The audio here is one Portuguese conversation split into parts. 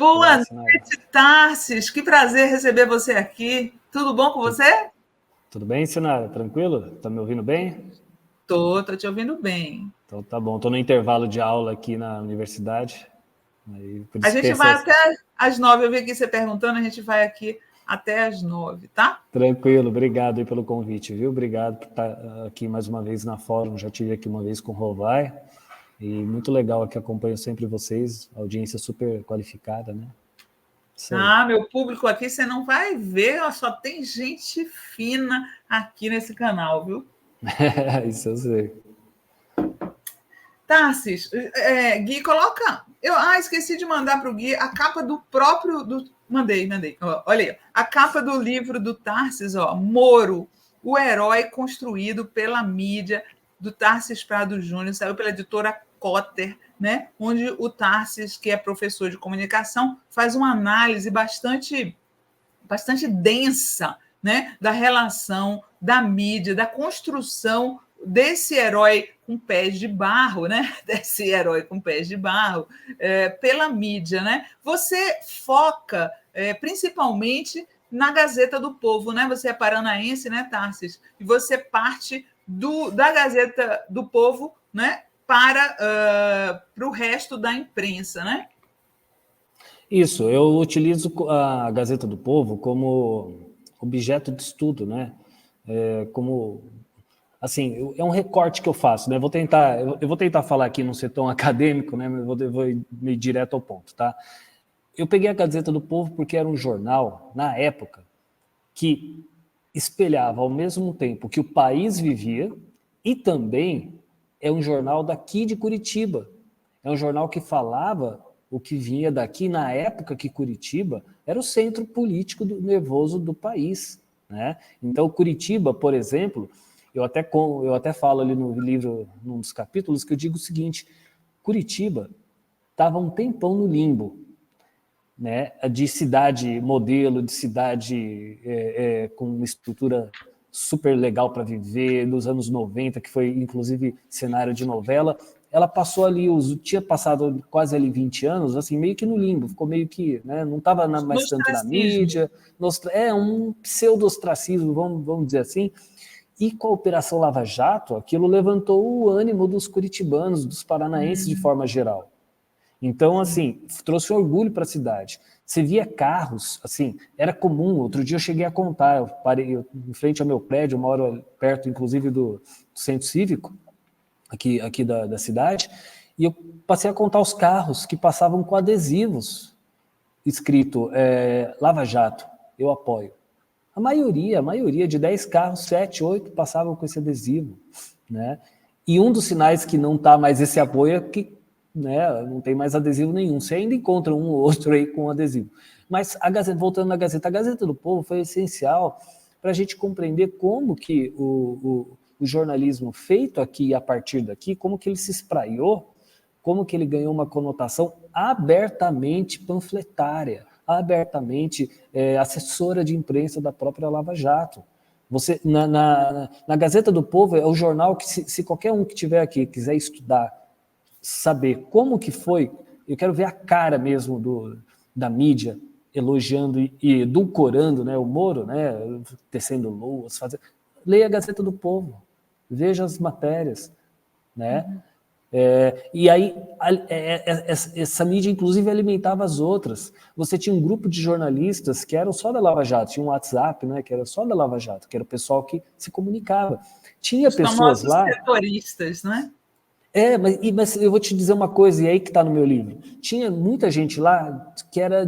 Boa Olá, noite, Tarsis. Que prazer receber você aqui. Tudo bom com você? Tudo bem, Sinara? Tranquilo? Tá me ouvindo bem? Tô te ouvindo bem. Então tá bom. Tô no intervalo de aula aqui na universidade. Aí, por A isso que tem gente vai essas... até às 9. Eu vi aqui você perguntando, a gente vai aqui até às 9, tá? Tranquilo, obrigado aí pelo convite, viu? Obrigado por estar aqui mais uma vez na Fórum. Já tive aqui uma vez com o Rovai. E muito legal aqui, acompanho sempre vocês. Audiência super qualificada, né? Isso aí. Ah, meu público aqui, você não vai ver, ó, só tem gente fina aqui nesse canal, viu? Isso eu sei. Tarsis, Gui, coloca. Esqueci de mandar para o Gui a capa do próprio. Mandei. Olha aí. A capa do livro do Tarsis, ó, Moro, o herói construído pela mídia, do Tarsis Prado Júnior, saiu pela editora Cotter, né? Onde o Tarsis, que é professor de comunicação, faz uma análise bastante densa, né, da relação da mídia, da construção desse herói com pés de barro, né? Desse herói com pés de barro, pela mídia, né? Você foca principalmente na Gazeta do Povo, né? Você é paranaense, né, Tarsis? E você parte da Gazeta do Povo, né, para o resto da imprensa, né? Isso, eu utilizo a Gazeta do Povo como objeto de estudo, né? Como, assim, é um recorte que eu faço, né? Eu vou tentar falar aqui, não ser tão acadêmico, né? Mas eu vou ir direto ao ponto, tá? Eu peguei a Gazeta do Povo porque era um jornal, na época, que espelhava ao mesmo tempo que o país vivia e também é um jornal daqui de Curitiba. É um jornal que falava o que vinha daqui na época que Curitiba era o centro político nervoso do país, né? Então, Curitiba, por exemplo, eu até falo ali no livro, num dos capítulos, que eu digo o seguinte: Curitiba estava um tempão no limbo, né, de cidade modelo, de cidade com uma estrutura super legal para viver, nos anos 90, que foi inclusive cenário de novela. Ela passou ali, tinha passado quase ali 20 anos, assim, meio que no limbo, ficou meio que, né, não estava mais tanto na mídia, um pseudo-ostracismo, vamos dizer assim. E com a Operação Lava Jato, aquilo levantou o ânimo dos curitibanos, dos paranaenses de forma geral. Então, assim, trouxe orgulho para a cidade. Você via carros, assim, era comum. Outro dia eu cheguei a contar, eu parei em frente ao meu prédio, eu moro perto, inclusive, do centro cívico, aqui da cidade, e eu passei a contar os carros que passavam com adesivos escrito Lava Jato, eu apoio. A maioria de 10 carros, 7, 8 passavam com esse adesivo, né? E um dos sinais que não está mais esse apoio é que, né, não tem mais adesivo nenhum. Você ainda encontra um ou outro aí com adesivo. Mas voltando à Gazeta, a Gazeta do Povo foi essencial para a gente compreender como que o jornalismo feito aqui e a partir daqui, como que ele se espraiou, como que ele ganhou uma conotação abertamente panfletária, abertamente assessora de imprensa da própria Lava Jato. Você, na Gazeta do Povo é o jornal que, se qualquer um que estiver aqui quiser estudar, saber como que foi, eu quero ver a cara mesmo da mídia elogiando e edulcorando, né, o Moro, né, tecendo luas, leia a Gazeta do Povo, veja as matérias, né? E aí essa mídia inclusive alimentava as outras. Você tinha um grupo de jornalistas que eram só da Lava Jato, tinha um WhatsApp, né, que era só da Lava Jato, que era o pessoal que se comunicava. Tinha Os pessoas famosos lá... setoristas, né? Mas eu vou te dizer uma coisa, e aí que está no meu livro. Tinha muita gente lá que era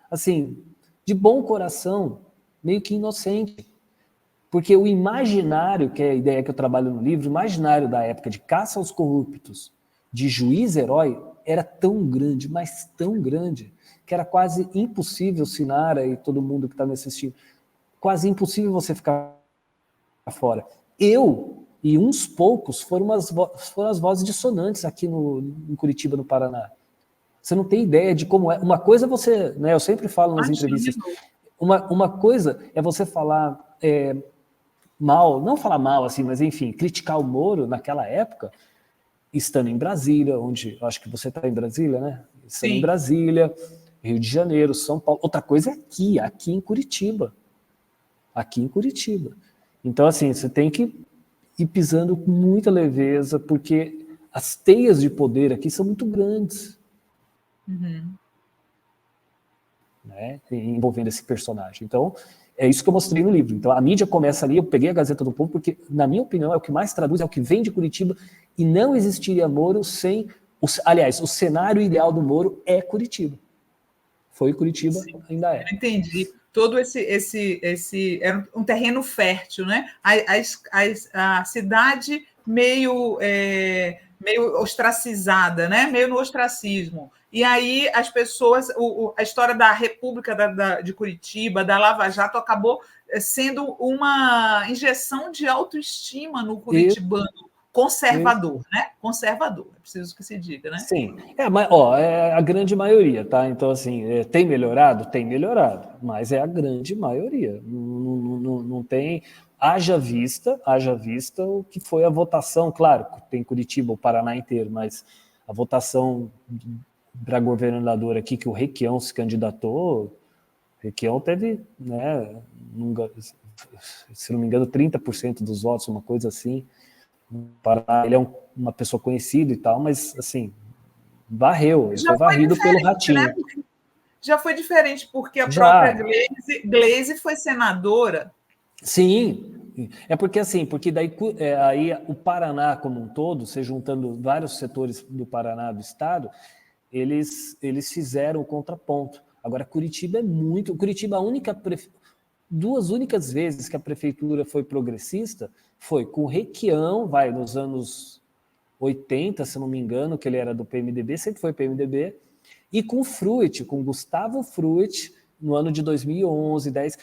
assim, de bom coração, meio que inocente. Porque o imaginário, que é a ideia que eu trabalho no livro, o imaginário da época de caça aos corruptos, de juiz-herói, era tão grande, mas tão grande, que era quase impossível, Sinara e todo mundo que está me assistindo, quase impossível você ficar fora. Eu e uns poucos foram as vozes dissonantes aqui em Curitiba, no Paraná. Você não tem ideia de como é. Uma coisa é você, né, eu sempre falo nas entrevistas, uma coisa é você falar mal, não falar mal assim, mas enfim, criticar o Moro naquela época, estando em Brasília, onde eu acho que você está em Brasília, né? são em Brasília, Rio de Janeiro, São Paulo. Outra coisa é aqui em Curitiba. Aqui em Curitiba. Então, assim, você tem que ir pisando com muita leveza, porque as teias de poder aqui são muito grandes. Né, envolvendo esse personagem. Então, é isso que eu mostrei no livro. Então, a mídia começa ali, eu peguei a Gazeta do Povo, porque, na minha opinião, é o que mais traduz, é o que vem de Curitiba, e não existiria Moro sem... Aliás, o cenário ideal do Moro é Curitiba. Foi Curitiba, sim, ainda é. Eu entendi. Todo esse era um terreno fértil, né? A cidade meio ostracizada, né? Meio no ostracismo. E aí as pessoas, a história da República de Curitiba, da Lava Jato, acabou sendo uma injeção de autoestima no curitibano conservador, né? Conservador, é preciso que se diga, né? Sim, mas é a grande maioria, tá? Então, assim, tem melhorado? Tem melhorado, mas é a grande maioria. Não tem... Haja vista o que foi a votação, claro, tem Curitiba, o Paraná inteiro, mas a votação para governador aqui, que o Requião se candidatou, o Requião teve, né, se não me engano, 30% dos votos, uma coisa assim. Ele é uma pessoa conhecida e tal, mas, assim, varreu, ele foi varrido pelo ratinho. Né? Já foi diferente, porque a própria Gleisi foi senadora. Sim, é porque assim, porque daí aí o Paraná como um todo, se juntando vários setores do Paraná, do estado, eles fizeram o contraponto. Agora, Curitiba é muito... Curitiba, duas únicas vezes que a prefeitura foi progressista foi com o Requião, nos anos 80, se não me engano, que ele era do PMDB, sempre foi PMDB, e com o Fruit, com Gustavo Fruit, no ano de 2011, 10,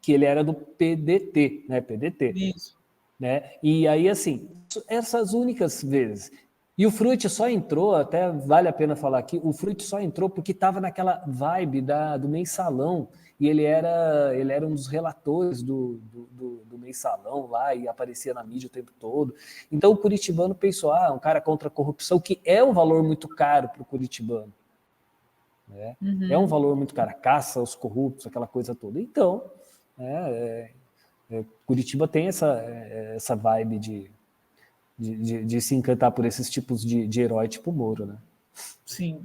que ele era do PDT, né? PDT. Isso. Né? E aí, assim, essas únicas vezes. E o Fruit só entrou, até vale a pena falar aqui, o Fruit só entrou porque estava naquela vibe do Mensalão, e ele era um dos relatores do Mensalão lá, e aparecia na mídia o tempo todo. Então o curitibano pensou, um cara contra a corrupção, que é um valor muito caro para o curitibano. Né? É um valor muito caro, caça aos corruptos, aquela coisa toda. Então, Curitiba tem essa vibe de se encantar por esses tipos de herói tipo Moro, né? Sim.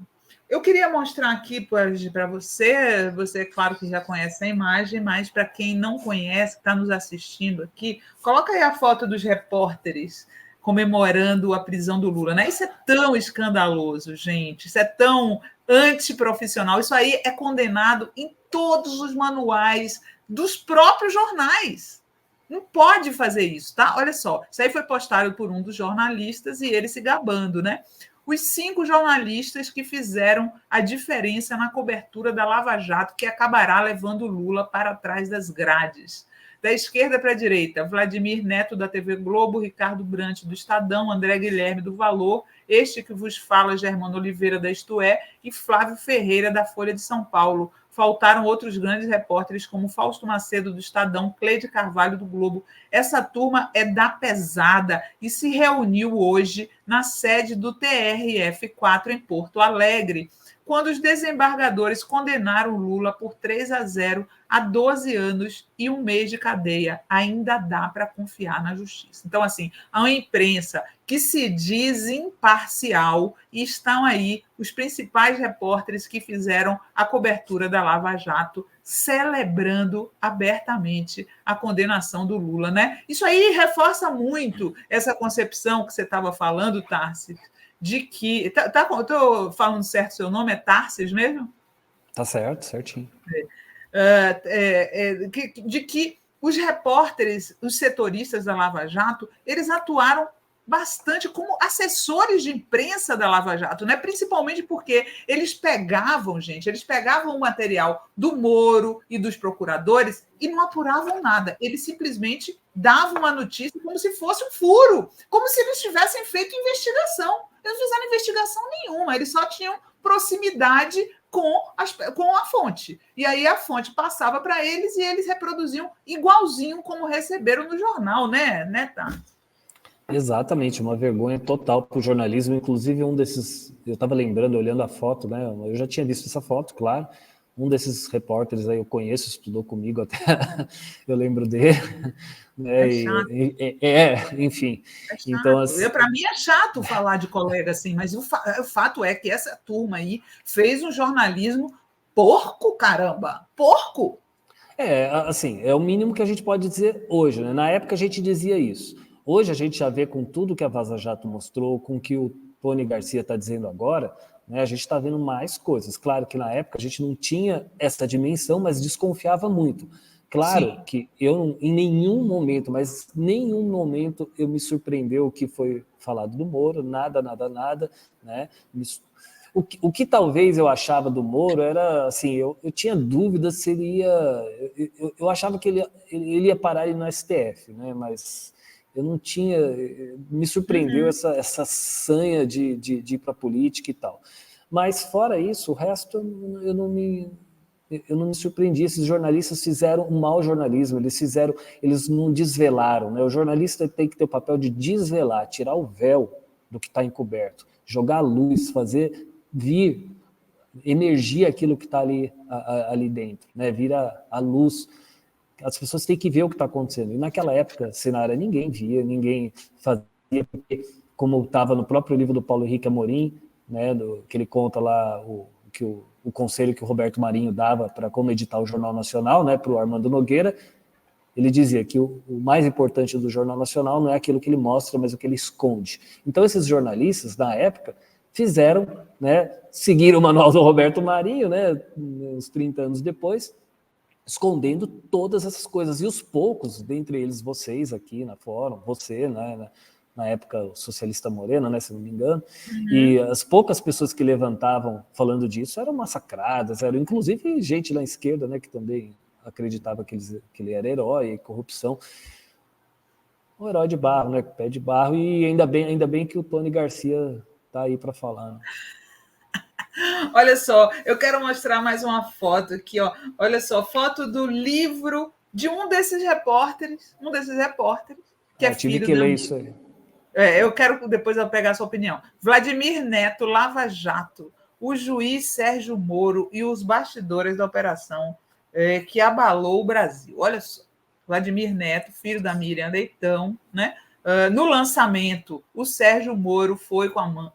Eu queria mostrar aqui para você, claro que já conhece a imagem, mas para quem não conhece, que está nos assistindo aqui, coloca aí a foto dos repórteres comemorando a prisão do Lula, né? Isso é tão escandaloso, gente, isso é tão antiprofissional, isso aí é condenado em todos os manuais dos próprios jornais. Não pode fazer isso, tá? Olha só, isso aí foi postado por um dos jornalistas e ele se gabando, né? Os 5 jornalistas que fizeram a diferença na cobertura da Lava Jato, que acabará levando Lula para trás das grades. Da esquerda para a direita, Vladimir Neto, da TV Globo, Ricardo Brant, do Estadão, André Guilherme, do Valor, este que vos fala, Germano Oliveira, da Isto É, e Flávio Ferreira, da Folha de São Paulo. Faltaram outros grandes repórteres, como Fausto Macedo, do Estadão, Cleide Carvalho, do Globo. Essa turma é da pesada e se reuniu hoje na sede do TRF4 em Porto Alegre, quando os desembargadores condenaram Lula por 3-0 a 12 anos e 1 mês de cadeia. Ainda dá para confiar na justiça. Então, assim, há uma imprensa que se diz imparcial e estão aí os principais repórteres que fizeram a cobertura da Lava Jato, celebrando abertamente a condenação do Lula, né? Isso aí reforça muito essa concepção que você estava falando, Tarsis, de que... Estou falando certo o seu nome? É Tarsis mesmo? Tá certo, certinho. De que os repórteres, os setoristas da Lava Jato, eles atuaram bastante como assessores de imprensa da Lava Jato, né? Principalmente porque eles pegavam o material do Moro e dos procuradores e não apuravam nada. Eles simplesmente davam uma notícia como se fosse um furo, como se eles tivessem feito investigação. Eles não fizeram investigação nenhuma, eles só tinham proximidade com a fonte. E aí a fonte passava para eles e eles reproduziam igualzinho como receberam no jornal, né, Tá? Exatamente, uma vergonha total para o jornalismo. Inclusive, um desses, eu estava lembrando, olhando a foto, né? Eu já tinha visto essa foto, claro. Um desses repórteres aí eu conheço, estudou comigo até, eu lembro dele. É Né? chato. Enfim. É Então, chato. Para mim é chato falar de colega assim, mas o fato é que essa turma aí fez um jornalismo porco, caramba! Porco! assim, é o mínimo que a gente pode dizer hoje, né? Na época a gente dizia isso. Hoje a gente já vê com tudo que a Vaza Jato mostrou, com o que o Tony Garcia está dizendo agora, né? A gente está vendo mais coisas. Claro que na época a gente não tinha essa dimensão, mas desconfiava muito. Claro Sim. que eu, em nenhum momento, mas nenhum momento, eu me surpreendeu o que foi falado do Moro, nada, nada, nada, né? O que talvez eu achava do Moro era assim, eu tinha dúvidas se ele ia. Eu achava que ele ia parar ali no STF, né? Mas eu não tinha. Me surpreendeu Uhum. essa sanha de ir para a política e tal. Mas fora isso, o resto eu não me surpreendi. Esses jornalistas fizeram um mau jornalismo, eles não desvelaram, né? O jornalista tem que ter o papel de desvelar, tirar o véu do que está encoberto, jogar a luz, fazer vir energia aquilo que está ali dentro, né? Vira a luz. As pessoas têm que ver o que está acontecendo. E naquela época, Sinara, ninguém via, ninguém fazia, porque, como estava no próprio livro do Paulo Henrique Amorim, né, que ele conta lá o conselho que o Roberto Marinho dava para como editar o Jornal Nacional, né, para o Armando Nogueira, ele dizia que o mais importante do Jornal Nacional não é aquilo que ele mostra, mas o que ele esconde. Então, esses jornalistas, na época, fizeram, né, seguiram o manual do Roberto Marinho, né, uns 30 anos depois, escondendo todas essas coisas. E os poucos, dentre eles vocês aqui na Fórum, você, né, na época o socialista Moreno, né, se não me engano, e as poucas pessoas que levantavam falando disso eram massacradas, eram inclusive gente na esquerda, né, que também acreditava que ele era herói, corrupção. Um herói de barro, né, pé de barro, e ainda bem que o Tony Garcia tá aí para falar. Né? Olha só, eu quero mostrar mais uma foto aqui, ó. Olha só, foto do livro de um desses repórteres, que é Tive filho que da ler Miriam. isso aí. Eu quero depois eu pegar a sua opinião. Vladimir Neto, Lava Jato, o juiz Sérgio Moro e os bastidores da operação que abalou o Brasil. Olha só, Vladimir Neto, filho da Miriam Leitão, né? No lançamento, o Sérgio Moro foi com a mãe,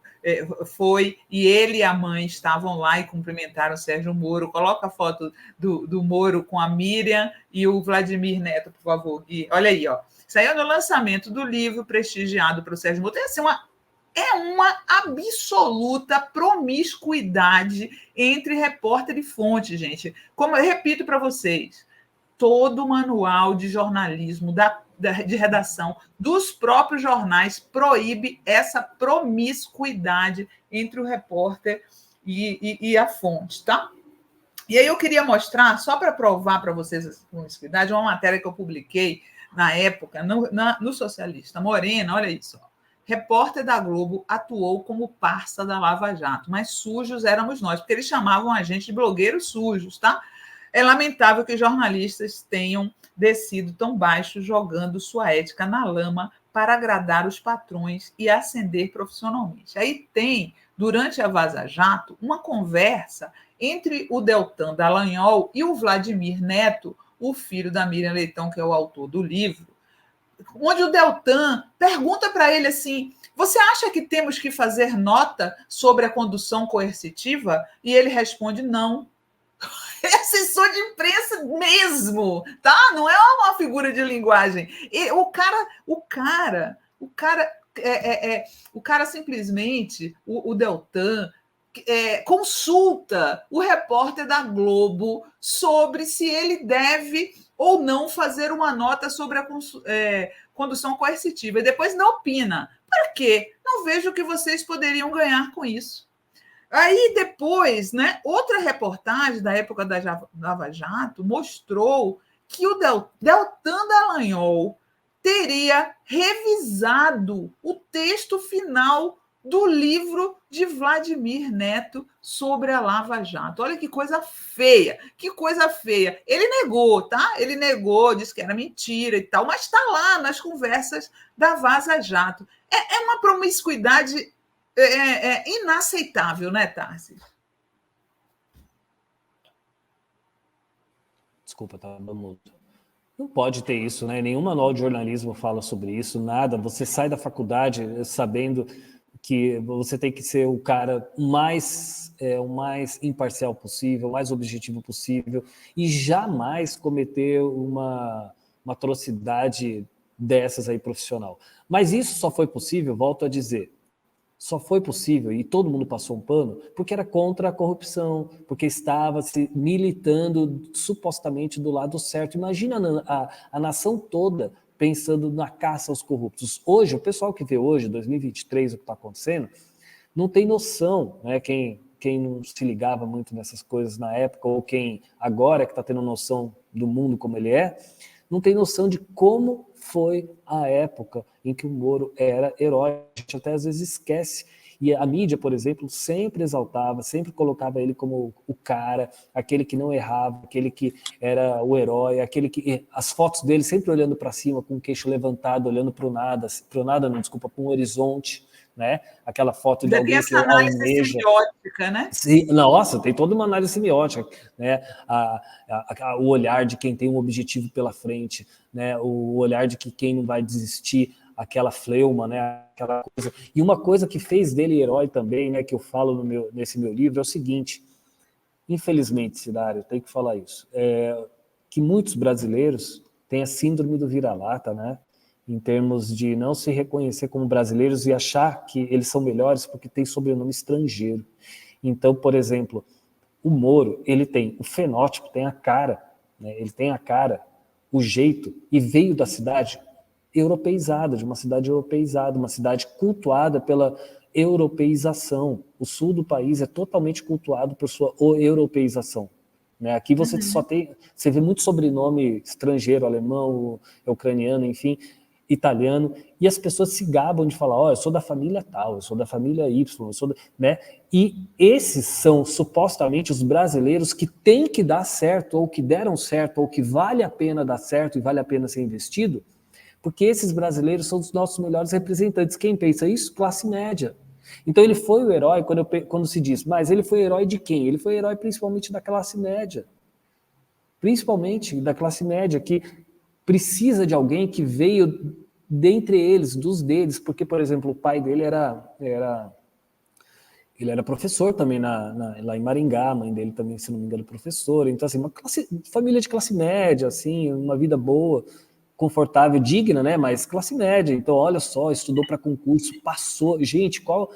foi e ele e a mãe estavam lá e cumprimentaram o Sérgio Moro. Coloca a foto do Moro com a Miriam e o Vladimir Neto, por favor, Gui. Olha aí, ó. Saiu no lançamento do livro prestigiado pelo Sérgio Moro. É uma absoluta promiscuidade entre repórter e fonte, gente. Como eu repito para vocês, todo o manual de jornalismo de redação dos próprios jornais proíbe essa promiscuidade entre o repórter e a fonte, tá? E aí eu queria mostrar, só para provar para vocês essa promiscuidade, uma matéria que eu publiquei na época, no Socialista Morena, olha isso. Ó. Repórter da Globo atuou como parça da Lava Jato, mas sujos éramos nós, porque eles chamavam a gente de blogueiros sujos, tá? É lamentável que jornalistas tenham descido tão baixo, jogando sua ética na lama para agradar os patrões e ascender profissionalmente. Aí tem, durante a Vaza Jato, uma conversa entre o Deltan Dallagnol e o Vladimir Neto, o filho da Miriam Leitão, que é o autor do livro, onde o Deltan pergunta para ele assim: você acha que temos que fazer nota sobre a condução coercitiva? E ele responde: não. É assessor de imprensa mesmo, tá? Não é uma figura de linguagem. E o cara simplesmente, o Deltan, consulta o repórter da Globo sobre se ele deve ou não fazer uma nota sobre a condução coercitiva. E depois não opina. Para quê? Não vejo o que vocês poderiam ganhar com isso. Aí depois, né, outra reportagem da época da Lava Jato mostrou que o Deltan Dallagnol teria revisado o texto final do livro de Vladimir Neto sobre a Lava Jato. Olha que coisa feia, que coisa feia. Ele negou, tá? Ele negou, disse que era mentira e tal, mas está lá nas conversas da Vaza Jato. É uma promiscuidade inaceitável, né, Tarcísio? Desculpa, estava mudo. Não pode ter isso, né? Nenhum manual de jornalismo fala sobre isso, nada. Você sai da faculdade sabendo que você tem que ser o cara o mais imparcial possível, o mais objetivo possível, e jamais cometer uma atrocidade dessas aí profissional. Mas isso só foi possível, volto a dizer, só foi possível, e todo mundo passou um pano, porque era contra a corrupção, porque estava se militando supostamente do lado certo. Imagina a nação toda pensando na caça aos corruptos. Hoje, o pessoal que vê hoje, 2023, o que está acontecendo, não tem noção, né? Quem não se ligava muito nessas coisas na época, ou quem agora que está tendo noção do mundo como ele é, não tem noção de como foi a época em que o Moro era herói. A gente até às vezes esquece. E a mídia, por exemplo, sempre exaltava, sempre colocava ele como o cara, aquele que não errava, aquele que era o herói, aquele que... As fotos dele sempre olhando para cima, com o queixo levantado, olhando para o nada, não, desculpa, para um horizonte, né? Aquela foto de Ainda tem alguém que essa análise almeja... semiótica, né? Sim, nossa, tem toda uma análise semiótica, né? O olhar de quem tem um objetivo pela frente, né? O olhar de que quem não vai desistir, aquela fleuma, né? Aquela coisa. E uma coisa que fez dele herói também, né? Que eu falo nesse meu livro é o seguinte: infelizmente, Cidário, tem que falar isso, que muitos brasileiros têm a síndrome do vira-lata, né? Em termos de não se reconhecer como brasileiros e achar que eles são melhores porque tem sobrenome estrangeiro. Então, por exemplo, o Moro, ele tem o fenótipo, tem a cara, né? Ele tem a cara, o jeito, e veio da cidade europeizada, de uma cidade europeizada, uma cidade cultuada pela europeização. O sul do país é totalmente cultuado por sua europeização. Né? Aqui você só tem, você vê muito sobrenome estrangeiro, alemão, ucraniano, enfim, italiano, e as pessoas se gabam de falar, eu sou da família tal, eu sou da família Y, eu sou né? E esses são supostamente os brasileiros que têm que dar certo, ou que deram certo, ou que vale a pena dar certo e vale a pena ser investido, porque esses brasileiros são os nossos melhores representantes. Quem pensa isso? Classe média. Então ele foi o herói, quando se diz, mas ele foi herói de quem? Ele foi herói principalmente da classe média. Principalmente da classe média, que precisa de alguém que veio dentre eles, dos deles, porque, por exemplo, o pai dele ele era professor também lá em Maringá, a mãe dele também, se não me engano, professora. Então, assim, família de classe média, assim, uma vida boa, confortável, digna, né? Mas classe média. Então, olha só, estudou para concurso, passou. Gente, qual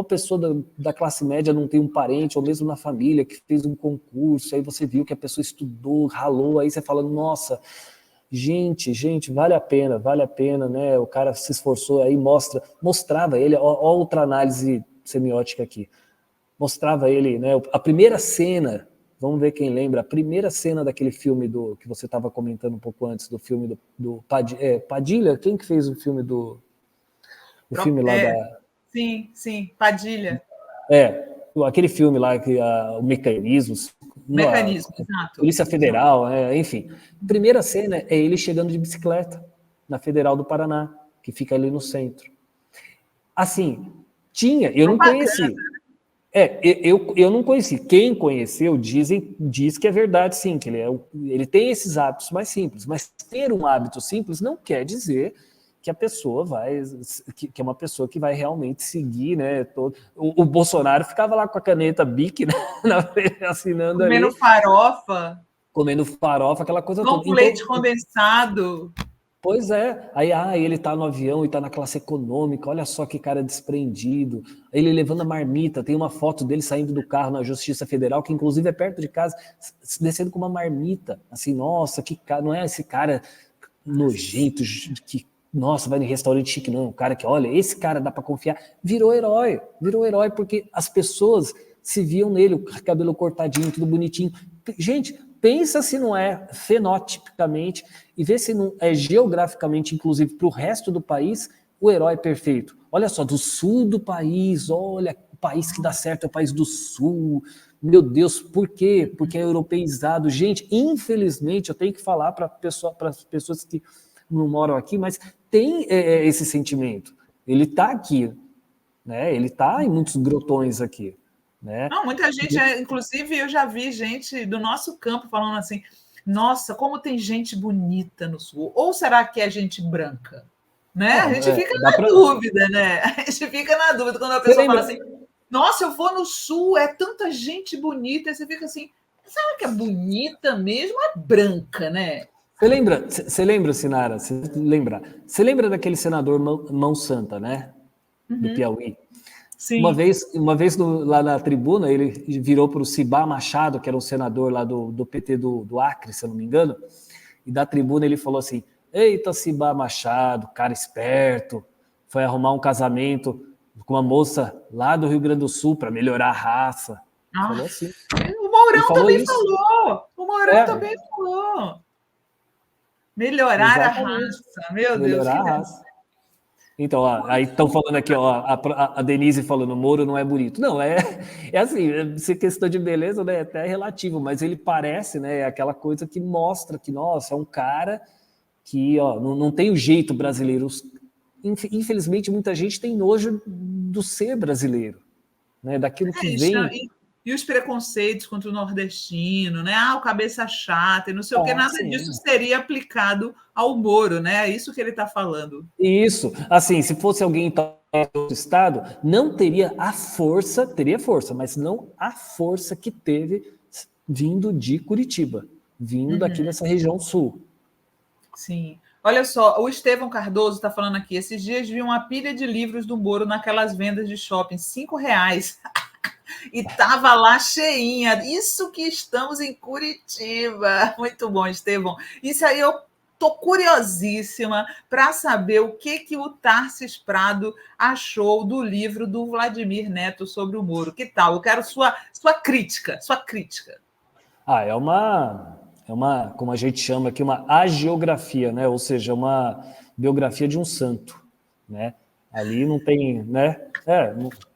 pessoa da classe média não tem um parente, ou mesmo na família, que fez um concurso, aí você viu que a pessoa estudou, ralou, aí você fala, nossa, gente, vale a pena, né? O cara se esforçou, aí mostrava ele, ó, outra análise semiótica aqui, mostrava ele, né? A primeira cena, vamos ver quem lembra, a primeira cena daquele filme que você estava comentando um pouco antes, do filme do Padilha, quem que fez o filme o filme lá da... Sim, Padilha. Aquele filme lá, o Mecanismo, Exato. Polícia Federal, enfim. Primeira cena é ele chegando de bicicleta na Federal do Paraná, que fica ali no centro. Assim, eu não conheci. Eu não conheci. Quem conheceu diz que é verdade, sim, que ele tem esses hábitos mais simples. Mas ter um hábito simples não quer dizer que a pessoa que é uma pessoa que vai realmente seguir, né? O Bolsonaro ficava lá com a caneta Bic, né, assinando comendo ali. Comendo farofa, aquela coisa toda. Com então, leite condensado. Pois é. Aí ele tá no avião e tá na classe econômica, olha só que cara desprendido. Ele levando a marmita, tem uma foto dele saindo do carro na Justiça Federal, que inclusive é perto de casa, descendo com uma marmita. Assim, nossa, que cara, não é esse cara nojento, que, nossa, vai em restaurante chique, não. O cara que, olha, esse cara dá para confiar. Virou herói porque as pessoas se viam nele, o cabelo cortadinho, tudo bonitinho. Gente, pensa se não é fenotipicamente e vê se não é geograficamente, inclusive para o resto do país, o herói perfeito. olha só, do sul do país, olha, o país que dá certo é o país do sul. Meu Deus, por quê? Porque é europeizado. Gente, infelizmente, eu tenho que falar para as pessoas que não moram aqui, mas tem esse sentimento. Ele está aqui, né? Ele está em muitos grotões aqui, né? Não, muita gente, inclusive eu já vi gente do nosso campo falando assim: nossa, como tem gente bonita no sul. Ou será que é gente branca? Né? A gente fica na dúvida, né? A gente fica na dúvida quando a pessoa fala assim: nossa, eu vou no sul, é tanta gente bonita. Aí você fica assim: será que é bonita mesmo? É branca, né? Você lembra, Sinara? Você lembra daquele senador Mão Santa, né? Do Piauí? Sim. Uma vez lá na tribuna, ele virou para o Cibá Machado, que era um senador lá do PT do Acre, se eu não me engano, e da tribuna ele falou assim: eita, Cibá Machado, cara esperto, foi arrumar um casamento com uma moça lá do Rio Grande do Sul para melhorar a raça. Falou assim. O Mourão também falou. O Mourão também falou. Melhorar Exatamente. a raça. Meu melhorar Deus. A raça. Então, ó, aí estão falando aqui, ó, a Denise falando, Moro não é bonito. Não, é assim, se questão de beleza, né, até é relativo, mas ele parece, né, aquela coisa que mostra que, nossa, é um cara que, ó, não tem o jeito brasileiro. Infelizmente, muita gente tem nojo do ser brasileiro, né, daquilo que vem. E os preconceitos contra o nordestino, né? Ah, o cabeça chata e não sei o que, nada disso seria aplicado ao Moro, né? É isso que ele está falando. Isso. Assim, se fosse alguém do outro estado, não teria a força, teria força, mas não a força que teve vindo de Curitiba, vindo daqui dessa região sul. Sim. Olha só, o Estevão Cardoso está falando aqui, esses dias vi uma pilha de livros do Moro naquelas vendas de shopping, R$5. E estava lá cheinha. Isso que estamos em Curitiba. Muito bom, Estevão. Isso aí eu estou curiosíssima para saber o que o Tarsis Prado achou do livro do Vladimir Neto sobre o Moro. Que tal? Eu quero sua crítica, sua crítica. É uma, como a gente chama aqui, uma hagiografia, né? Ou seja, uma biografia de um santo, né? Ali não tem, né?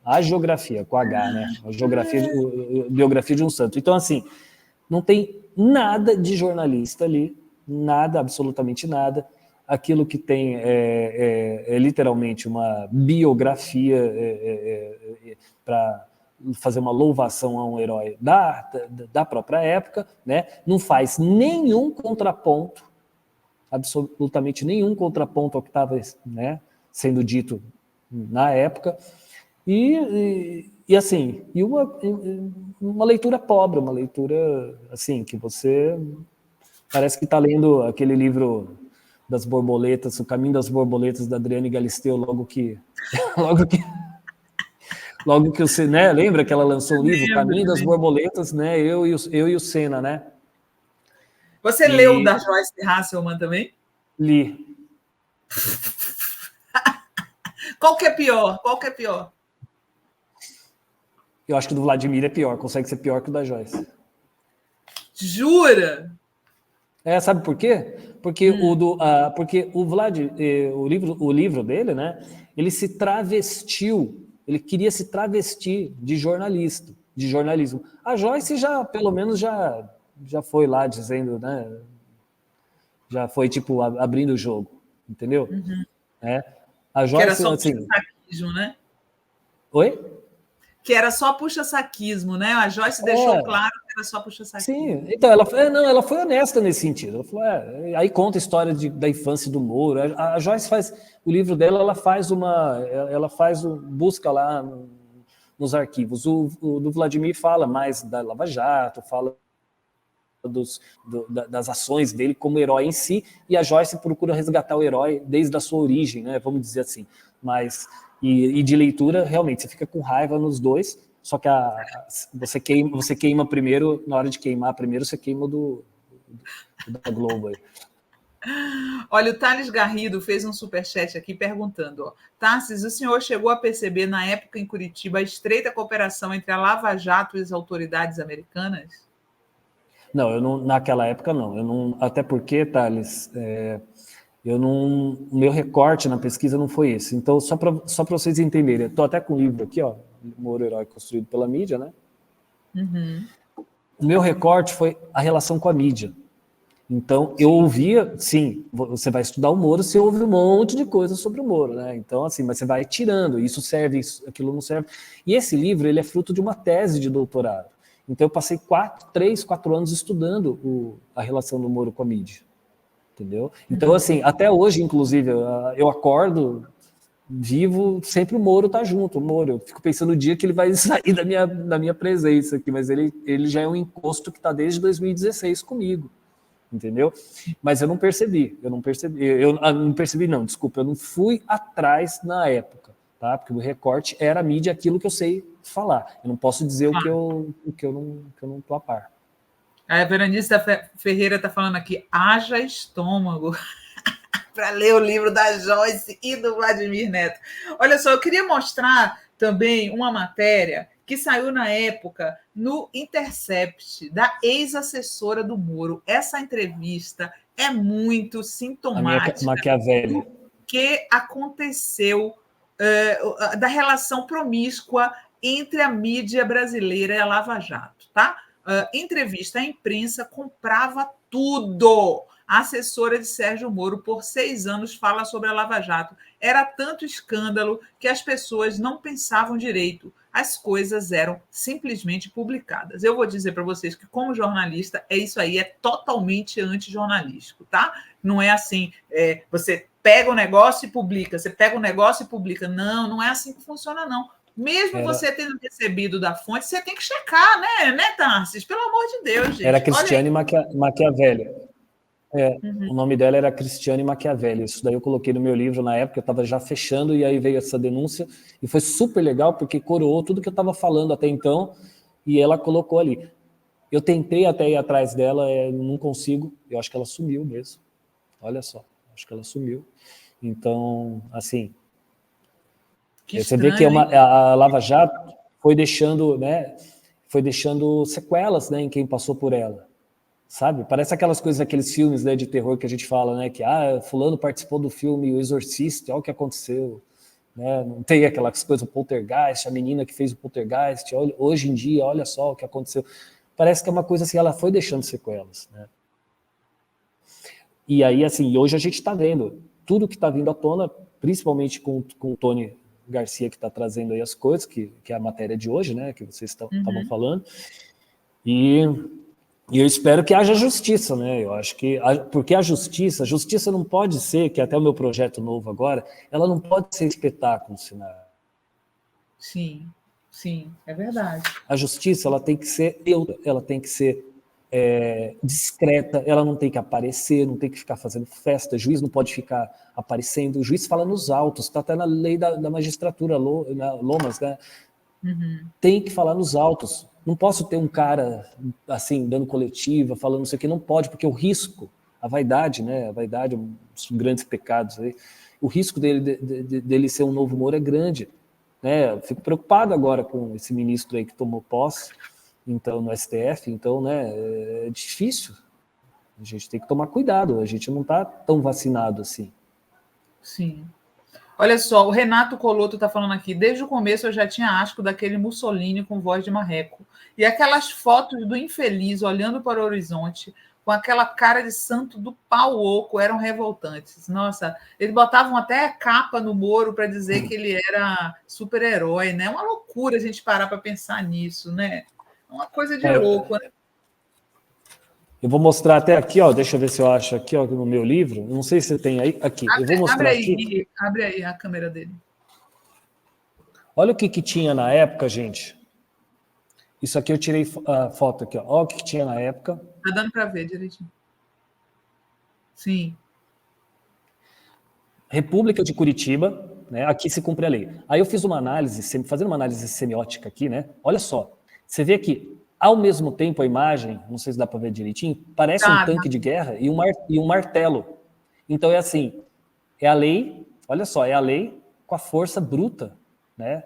A geografia, com H, né? A biografia de um santo. Então, assim, não tem nada de jornalista ali, nada, absolutamente nada. Aquilo que tem é literalmente uma biografia para fazer uma louvação a um herói da própria época, né? Não faz nenhum contraponto, absolutamente nenhum contraponto ao que estava, né, sendo dito na época, e assim, uma leitura pobre, uma leitura assim, que você parece que está lendo aquele livro das borboletas, O Caminho das Borboletas, da Adriane Galisteu, logo que você, né, lembra que ela lançou o livro, O Caminho das Borboletas, né, eu e o Senna, né? Você leu o da Joyce Hasselman também? Li. Qual que é pior? Eu acho que o do Vladimir é pior, consegue ser pior que o da Joyce. Jura? Sabe por quê? Porque porque o Vlad, o livro dele, né? Ele se travestiu, ele queria se travestir de jornalismo. A Joyce já, pelo menos, já foi lá dizendo, né? Já foi tipo abrindo o jogo, entendeu? A Joyce, que era só assim, puxa-saquismo, né? Oi? Que era só puxa-saquismo, né? A Joyce deixou claro que era só puxa-saquismo. Sim, então ela foi honesta nesse sentido. Ela falou, aí conta a história da infância do Moro. A Joyce faz o livro dela, busca lá nos arquivos. O do Vladimir fala mais da Lava Jato, fala das ações dele como herói em si, e a Joyce procura resgatar o herói desde a sua origem, né? Vamos dizer assim. Mas e de leitura, realmente, você fica com raiva nos dois. Só que você queima primeiro, na hora de queimar primeiro, você queima da Globo aí. Olha, o Thales Garrido fez um superchat aqui perguntando: Tarsis, o senhor chegou a perceber na época em Curitiba a estreita cooperação entre a Lava Jato e as autoridades americanas? Não, naquela época não. Até porque, Thales, O meu recorte na pesquisa não foi esse. Então, só para vocês entenderem, estou até com o livro aqui, ó, Moro Herói Construído pela Mídia, né? Uhum. O meu recorte foi a relação com a mídia. Então, eu ouvia, sim, você vai estudar o Moro, você ouve um monte de coisa sobre o Moro, né? Então, assim, mas você vai tirando, isso serve, aquilo não serve. E esse livro, ele é fruto de uma tese de doutorado. Então, eu passei 3, 4 anos estudando a relação do Moro com a mídia, entendeu? Então, assim, até hoje, inclusive, eu acordo, vivo, sempre o Moro tá junto, o Moro. Eu fico pensando no dia que ele vai sair da minha presença aqui, mas ele já é um encosto que está desde 2016 comigo. Entendeu? Mas eu não percebi, desculpa, eu não fui atrás na época, tá? Porque o recorte era a mídia, aquilo que eu sei falar. Eu não posso dizer o que eu não tô a par. A Veranice Ferreira está falando aqui, haja estômago para ler o livro da Joyce e do Vladimir Neto. Olha só, eu queria mostrar também uma matéria que saiu na época no Intercept, da ex-assessora do Moro. Essa entrevista é muito sintomática Maquiavelli. do que aconteceu da relação promíscua entre a mídia brasileira e a Lava Jato, tá? Entrevista à imprensa comprava tudo. A assessora de Sérgio Moro, por 6 anos, fala sobre a Lava Jato. Era tanto escândalo que as pessoas não pensavam direito. As coisas eram simplesmente publicadas. Eu vou dizer para vocês que, como jornalista, isso aí é totalmente antijornalístico, tá? Não é assim, você pega o negócio e publica, você pega o negócio e publica. Não, não é assim que funciona, não. Mesmo você tendo recebido da fonte, você tem que checar, né, Tarsis? Pelo amor de Deus, gente. Era Cristiane Maquiavelli. O nome dela era Cristiane Maquiavelli. Isso daí eu coloquei no meu livro na época, eu estava já fechando, e aí veio essa denúncia, e foi super legal, porque coroou tudo que eu estava falando até então, e ela colocou ali. Eu tentei até ir atrás dela, não consigo, eu acho que ela sumiu mesmo. Olha só, acho que ela sumiu. Então, assim, você vê que a Lava Jato foi deixando sequelas, né, em quem passou por ela. Sabe? Parece aquelas coisas, aqueles filmes, né, de terror que a gente fala, né? Que fulano participou do filme O Exorcista, olha o que aconteceu. Né? Não tem aquelas coisas, o Poltergeist, a menina que fez o Poltergeist, hoje em dia, olha só o que aconteceu. Parece que é uma coisa assim, ela foi deixando sequelas. Né? E aí, assim, hoje a gente está vendo tudo que está vindo à tona, principalmente com o Tony Garcia, que está trazendo aí as coisas, que é a matéria de hoje, né? Que vocês estavam falando. E eu espero que haja justiça, né? Eu acho que porque a justiça não pode ser, que até o meu projeto novo agora, ela não pode ser espetáculo, Sinara. Sim, é verdade. A justiça, ela tem que ser neutra, ela tem que ser discreta, ela não tem que aparecer, não tem que ficar fazendo festa, o juiz não pode ficar aparecendo, o juiz fala nos autos, está até na lei da magistratura, Lomas, né? Tem que falar nos autos. Não posso ter um cara assim, dando coletiva, falando não sei o que, não pode, porque o risco, a vaidade, né? A vaidade é um dos grandes pecados aí. O risco dele ser um novo Moro é grande. Né? Eu fico preocupado agora com esse ministro aí que tomou posse, então, no STF, então, né, é difícil. A gente tem que tomar cuidado, a gente não está tão vacinado assim. Sim. Olha só, o Renato Coloto está falando aqui, desde o começo eu já tinha asco daquele Mussolini com voz de marreco. E aquelas fotos do infeliz olhando para o horizonte, com aquela cara de santo do pau oco, eram revoltantes. Nossa, eles botavam até capa no Moro para dizer que ele era super-herói, né? Uma loucura a gente parar para pensar nisso, né? Uma coisa de louco, né? Eu vou mostrar até aqui, ó. Deixa eu ver se eu acho aqui, ó, no meu livro. Não sei se você tem aí. Aqui. Eu vou mostrar aqui. Abre aí a câmera dele. Olha o que tinha na época, gente. Isso aqui eu tirei a foto aqui, ó. Olha o que tinha na época. Tá dando para ver direitinho. Sim. República de Curitiba, né? Aqui se cumpre a lei. Aí eu fiz uma análise, fazendo uma análise semiótica aqui, né? Olha só. Você vê aqui, ao mesmo tempo a imagem, não sei se dá para ver direitinho, parece um tanque de guerra e um martelo. Então é assim, é a lei, olha só, é a lei com a força bruta, né,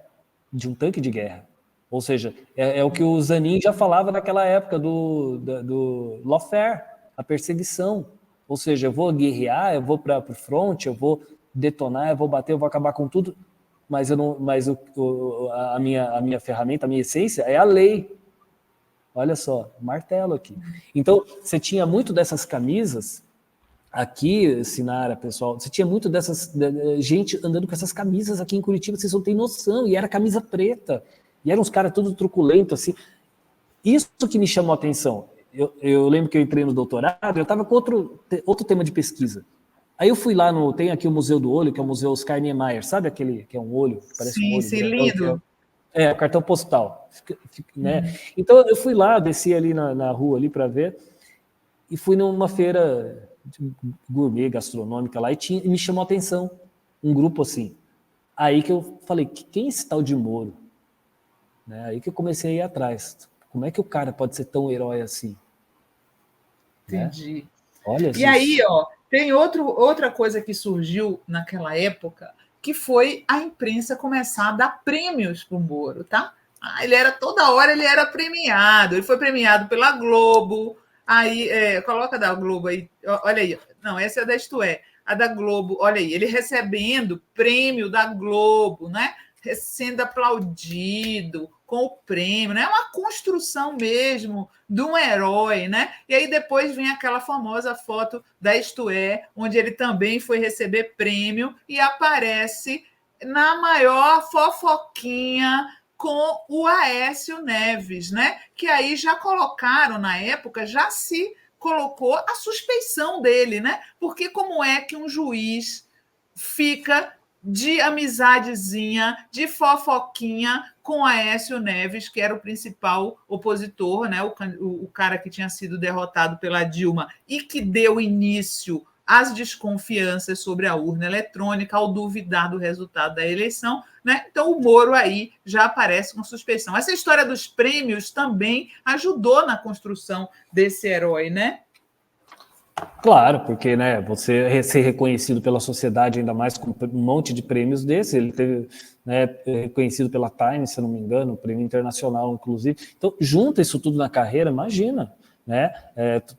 de um tanque de guerra. Ou seja, é o que o Zanin já falava naquela época do lawfare, a perseguição. Ou seja, eu vou guerrear, eu vou para o front, eu vou detonar, eu vou bater, eu vou acabar com tudo, mas a minha ferramenta, a minha essência é a lei. Olha só, martelo aqui. Então, você tinha muito dessas camisas aqui, Sinara, pessoal, você tinha muito dessas gente andando com essas camisas aqui em Curitiba, vocês não têm noção, e era camisa preta, e eram uns caras tudo truculento, assim. Isso que me chamou a atenção. Eu lembro que eu entrei no doutorado, eu estava com outro tema de pesquisa. Aí eu fui lá tem aqui o Museu do Olho, que é o Museu Oscar Niemeyer, sabe aquele que é um olho, que parece um olho? Sim, lindo. O cartão postal, né? Então eu fui lá, desci ali na rua ali para ver, e fui numa feira gourmet, gastronômica lá, e me chamou a atenção um grupo assim. Aí que eu falei, quem é esse tal de Moro? Né? Aí que eu comecei a ir atrás. Como é que o cara pode ser tão herói assim? Entendi. Né? Olha e aí, ó, tem outra coisa que surgiu naquela época, que foi a imprensa começar a dar prêmios para o Moro, tá? Toda hora ele era premiado. Ele foi premiado pela Globo. Aí, coloca da Globo aí. Olha aí. Não, essa é da Isto É. A da Globo, olha aí, ele recebendo prêmio da Globo, né? Sendo aplaudido com o prêmio, né? É uma construção mesmo de um herói, né? E aí depois vem aquela famosa foto da Isto É, onde ele também foi receber prêmio e aparece na maior fofoquinha com o Aécio Neves, né? Que aí já colocaram na época, já se colocou a suspeição dele, né? Porque como é que um juiz fica de amizadezinha, de fofoquinha com Aécio Neves, que era o principal opositor, né? o cara que tinha sido derrotado pela Dilma e que deu início às desconfianças sobre a urna eletrônica, ao duvidar do resultado da eleição, né? Então o Moro aí já aparece com suspeição. Essa história dos prêmios também ajudou na construção desse herói, né? Claro, porque, né, você ser reconhecido pela sociedade, ainda mais com um monte de prêmios desse, ele teve, né, reconhecido pela Time, se eu não me engano, prêmio internacional, inclusive. Então, junta isso tudo na carreira, imagina, né?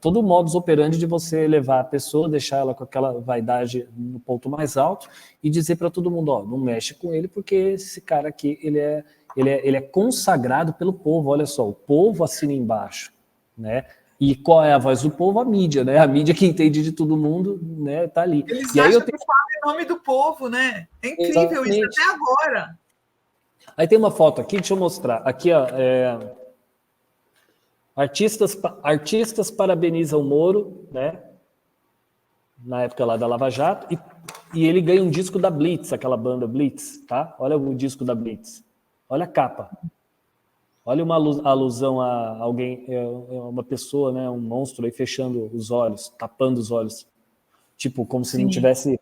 Todo o modus operandi de você levar a pessoa, deixar ela com aquela vaidade no ponto mais alto e dizer para todo mundo, ó, não mexe com ele, porque esse cara aqui, ele é consagrado pelo povo, olha só, o povo assina embaixo, né? E qual é a voz do povo? A mídia, né? A mídia que entende de todo mundo, né? Tá ali. Eles e aí acham que falam em nome do povo, né? É incrível Exatamente. Isso até agora. Aí tem uma foto aqui, deixa eu mostrar. Aqui, ó, artistas parabenizam o Moro, né? Na época lá da Lava Jato, e ele ganha um disco da Blitz, aquela banda Blitz, tá? Olha o disco da Blitz. Olha a capa. Olha uma alusão a alguém, uma pessoa, né, um monstro aí fechando os olhos, tapando os olhos. Tipo, como se Sim. Não tivesse...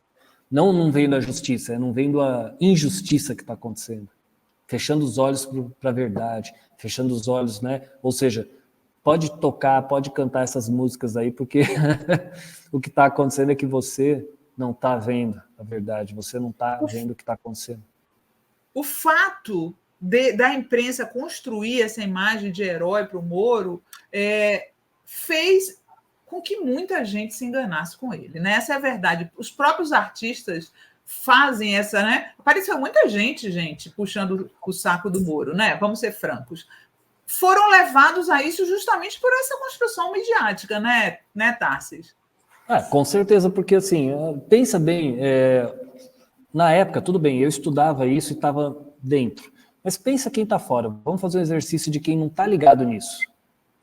Não vendo a justiça, não vendo a injustiça que está acontecendo. Fechando os olhos para a verdade, fechando os olhos, né? Ou seja, pode tocar, pode cantar essas músicas aí, porque o que está acontecendo é que você não está vendo a verdade, você não está vendo o que está acontecendo. O fato da imprensa construir essa imagem de herói para o Moro fez com que muita gente se enganasse com ele, né? Essa é a verdade. Os próprios artistas fazem essa, né? Apareceu muita gente puxando o saco do Moro, né? Vamos ser francos. Foram levados a isso justamente por essa construção midiática, né, Tarsis? Com certeza, porque assim, pensa bem, na época, tudo bem, eu estudava isso e estava dentro. Mas pensa quem está fora. Vamos fazer um exercício de quem não está ligado nisso.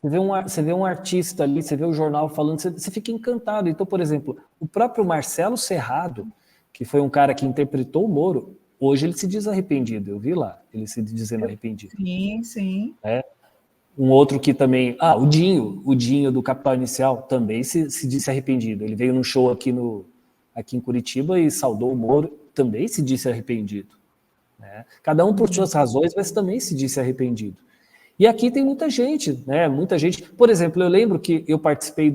Você vê um artista ali, você vê o jornal falando, você fica encantado. Então, por exemplo, o próprio Marcelo Serrado, que foi um cara que interpretou o Moro, hoje ele se diz arrependido. Eu vi lá, ele se dizendo arrependido. Sim. Um outro que também... o Dinho do Capital Inicial, também se disse arrependido. Ele veio num show aqui em Curitiba e saudou o Moro, também se disse arrependido. Né? Cada um por suas razões, mas também se disse arrependido. E aqui tem muita gente, né? Muita gente. Por exemplo, eu lembro que eu participei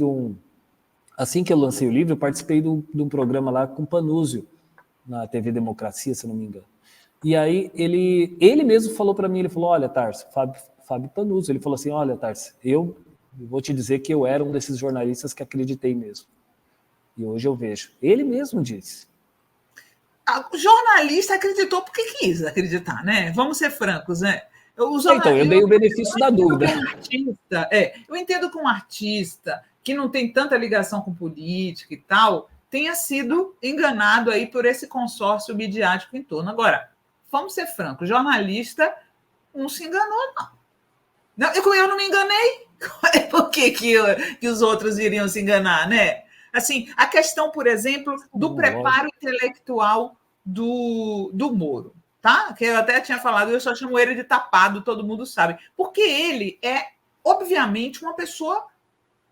assim que eu lancei o livro, eu participei de um programa lá com o Panúzio, na TV Democracia, se não me engano. E aí ele mesmo falou para mim, ele falou, olha, Tarso, Fábio Panúzio, ele falou assim, olha, Tarso, eu vou te dizer que eu era um desses jornalistas que acreditei mesmo. E hoje eu vejo. Ele mesmo disse. O jornalista acreditou porque quis acreditar, né? Vamos ser francos, né? Então, eu dei o benefício da dúvida. Eu entendo que um artista que não tem tanta ligação com política e tal tenha sido enganado aí por esse consórcio midiático em torno. Agora, vamos ser francos, jornalista não se enganou, não. Eu não me enganei. Por que os outros iriam se enganar, né? Assim, a questão, por exemplo, do preparo intelectual do Moro, tá? Que eu até tinha falado, eu só chamo ele de tapado, todo mundo sabe. Porque ele é, obviamente, uma pessoa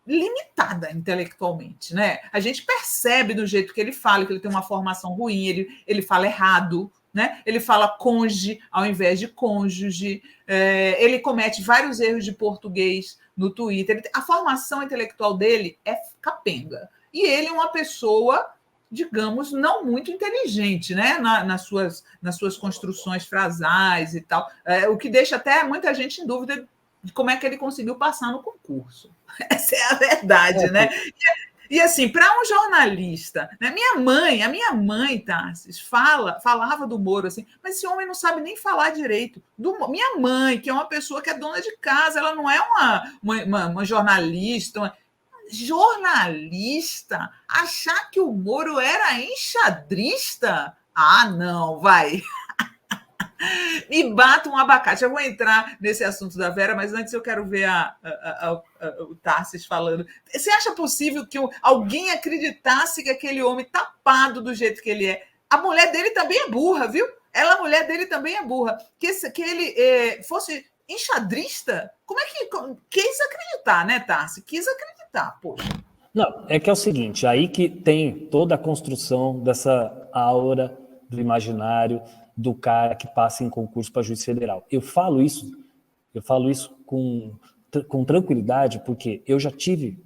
limitada intelectualmente, né? A gente percebe do jeito que ele fala, que ele tem uma formação ruim, ele fala errado, né? Ele fala conge ao invés de cônjuge, ele comete vários erros de português no Twitter. A formação intelectual dele é capenga. E ele é uma pessoa, digamos, não muito inteligente, né? nas suas construções frasais e tal, o que deixa até muita gente em dúvida de como é que ele conseguiu passar no concurso. Essa é a verdade, né? E assim, para um jornalista, né? A minha mãe, Tarsis, falava do Moro assim, mas esse homem não sabe nem falar direito. Minha mãe, que é uma pessoa que é dona de casa, ela não é uma jornalista. Jornalista? Achar que o Moro era enxadrista? Ah, não, vai. Me bata um abacate. Eu vou entrar nesse assunto da Vera, mas antes eu quero ver o Tarsis falando. Você acha possível que alguém acreditasse que aquele homem tapado do jeito que ele é? A mulher dele também é burra, viu? A mulher dele também é burra. Que ele fosse enxadrista? Como é que quis acreditar, né, Tarsis? Quis acreditar, poxa. Não, é que é o seguinte, aí que tem toda a construção dessa aura do imaginário do cara que passa em concurso para juiz federal. Eu falo isso com tranquilidade, porque eu já tive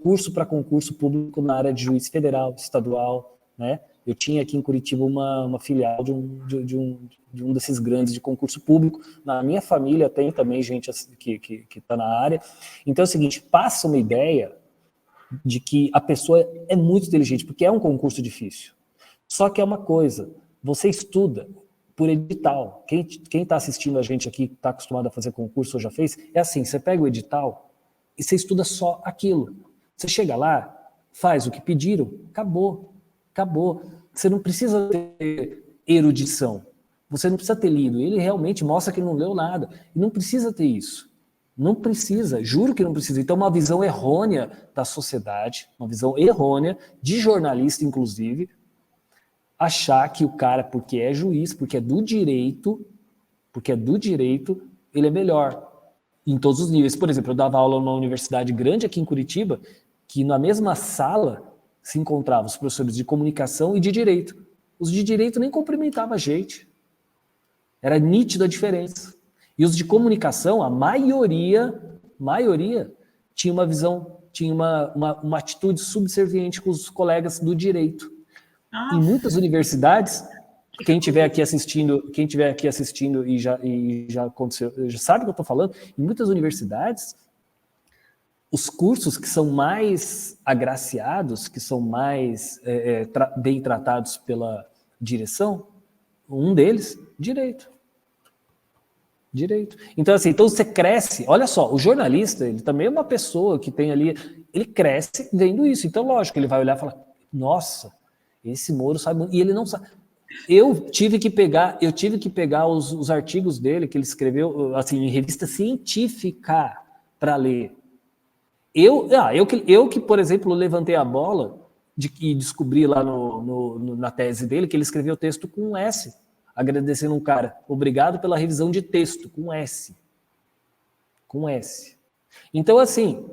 curso para concurso público na área de juiz federal, estadual, né? Eu tinha aqui em Curitiba uma filial de um desses grandes de concurso público. Na minha família tem também gente que está na área. Então é o seguinte, passa uma ideia de que a pessoa é muito inteligente, porque é um concurso difícil. Só que é uma coisa, você estuda por edital. Quem está assistindo a gente aqui, está acostumado a fazer concurso ou já fez, é assim, você pega o edital e você estuda só aquilo. Você chega lá, faz o que pediram, acabou. Você não precisa ter erudição, você não precisa ter lido. Ele realmente mostra que não leu nada. E não precisa ter isso. Não precisa, juro que não precisa. Então, uma visão errônea da sociedade, uma visão errônea, de jornalista, inclusive, achar que o cara, porque é juiz, porque é do direito, ele é melhor em todos os níveis. Por exemplo, eu dava aula numa universidade grande aqui em Curitiba, que na mesma sala se encontravam os professores de comunicação e de direito. Os de direito nem cumprimentavam a gente. Era nítida a diferença. E os de comunicação, a maioria tinha uma visão, tinha uma atitude subserviente com os colegas do direito. Em muitas universidades, quem estiver aqui assistindo e já aconteceu, já sabe o que eu estou falando, em muitas universidades, os cursos que são mais agraciados, que são mais bem tratados pela direção, um deles, direito. Então, assim, você cresce, olha só, o jornalista, ele também é uma pessoa que tem ali, ele cresce vendo isso. Então, lógico, ele vai olhar e falar, nossa, esse Moro sabe, e ele não sabe. Eu tive que pegar os artigos dele, que ele escreveu, assim, em revista científica, para ler. Eu que, por exemplo, levantei a bola e descobri lá na tese dele que ele escreveu o texto com um S, agradecendo um cara, obrigado pela revisão de texto, com S. Então, assim,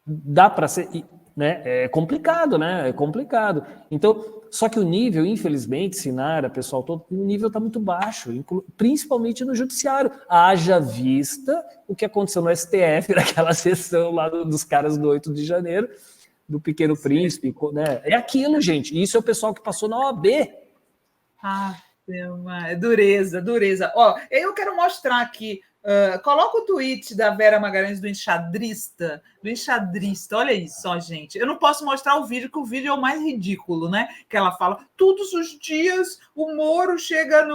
dá para ser, né? É complicado, né? É complicado. Então, só que o nível, infelizmente, Sinara, pessoal todo, o nível está muito baixo, principalmente no judiciário. Haja vista o que aconteceu no STF, naquela sessão lá dos caras do 8 de janeiro, do Pequeno Príncipe, né? É aquilo, gente. Isso é o pessoal que passou na OAB. É dureza. Ó, eu quero mostrar aqui Coloca o tweet da Vera Magalhães do enxadrista. Olha isso, ó, gente. Eu não posso mostrar o vídeo, porque o vídeo é o mais ridículo, né? Que ela fala: todos os dias o Moro chega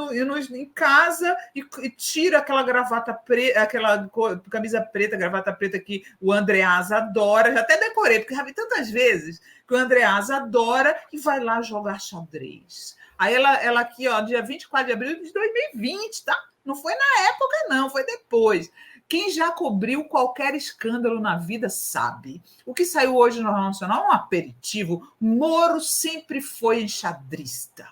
em casa e tira aquela gravata preta, aquela camisa preta, gravata preta que o Andreasa adora. Já até decorei, porque já vi tantas vezes que o Andreasa adora e vai lá jogar xadrez. Aí ela aqui, ó, dia 24 de abril de 2020, tá? Não foi na época, não, foi depois. Quem já cobriu qualquer escândalo na vida sabe. O que saiu hoje no Jornal Nacional é um aperitivo. Moro sempre foi enxadrista.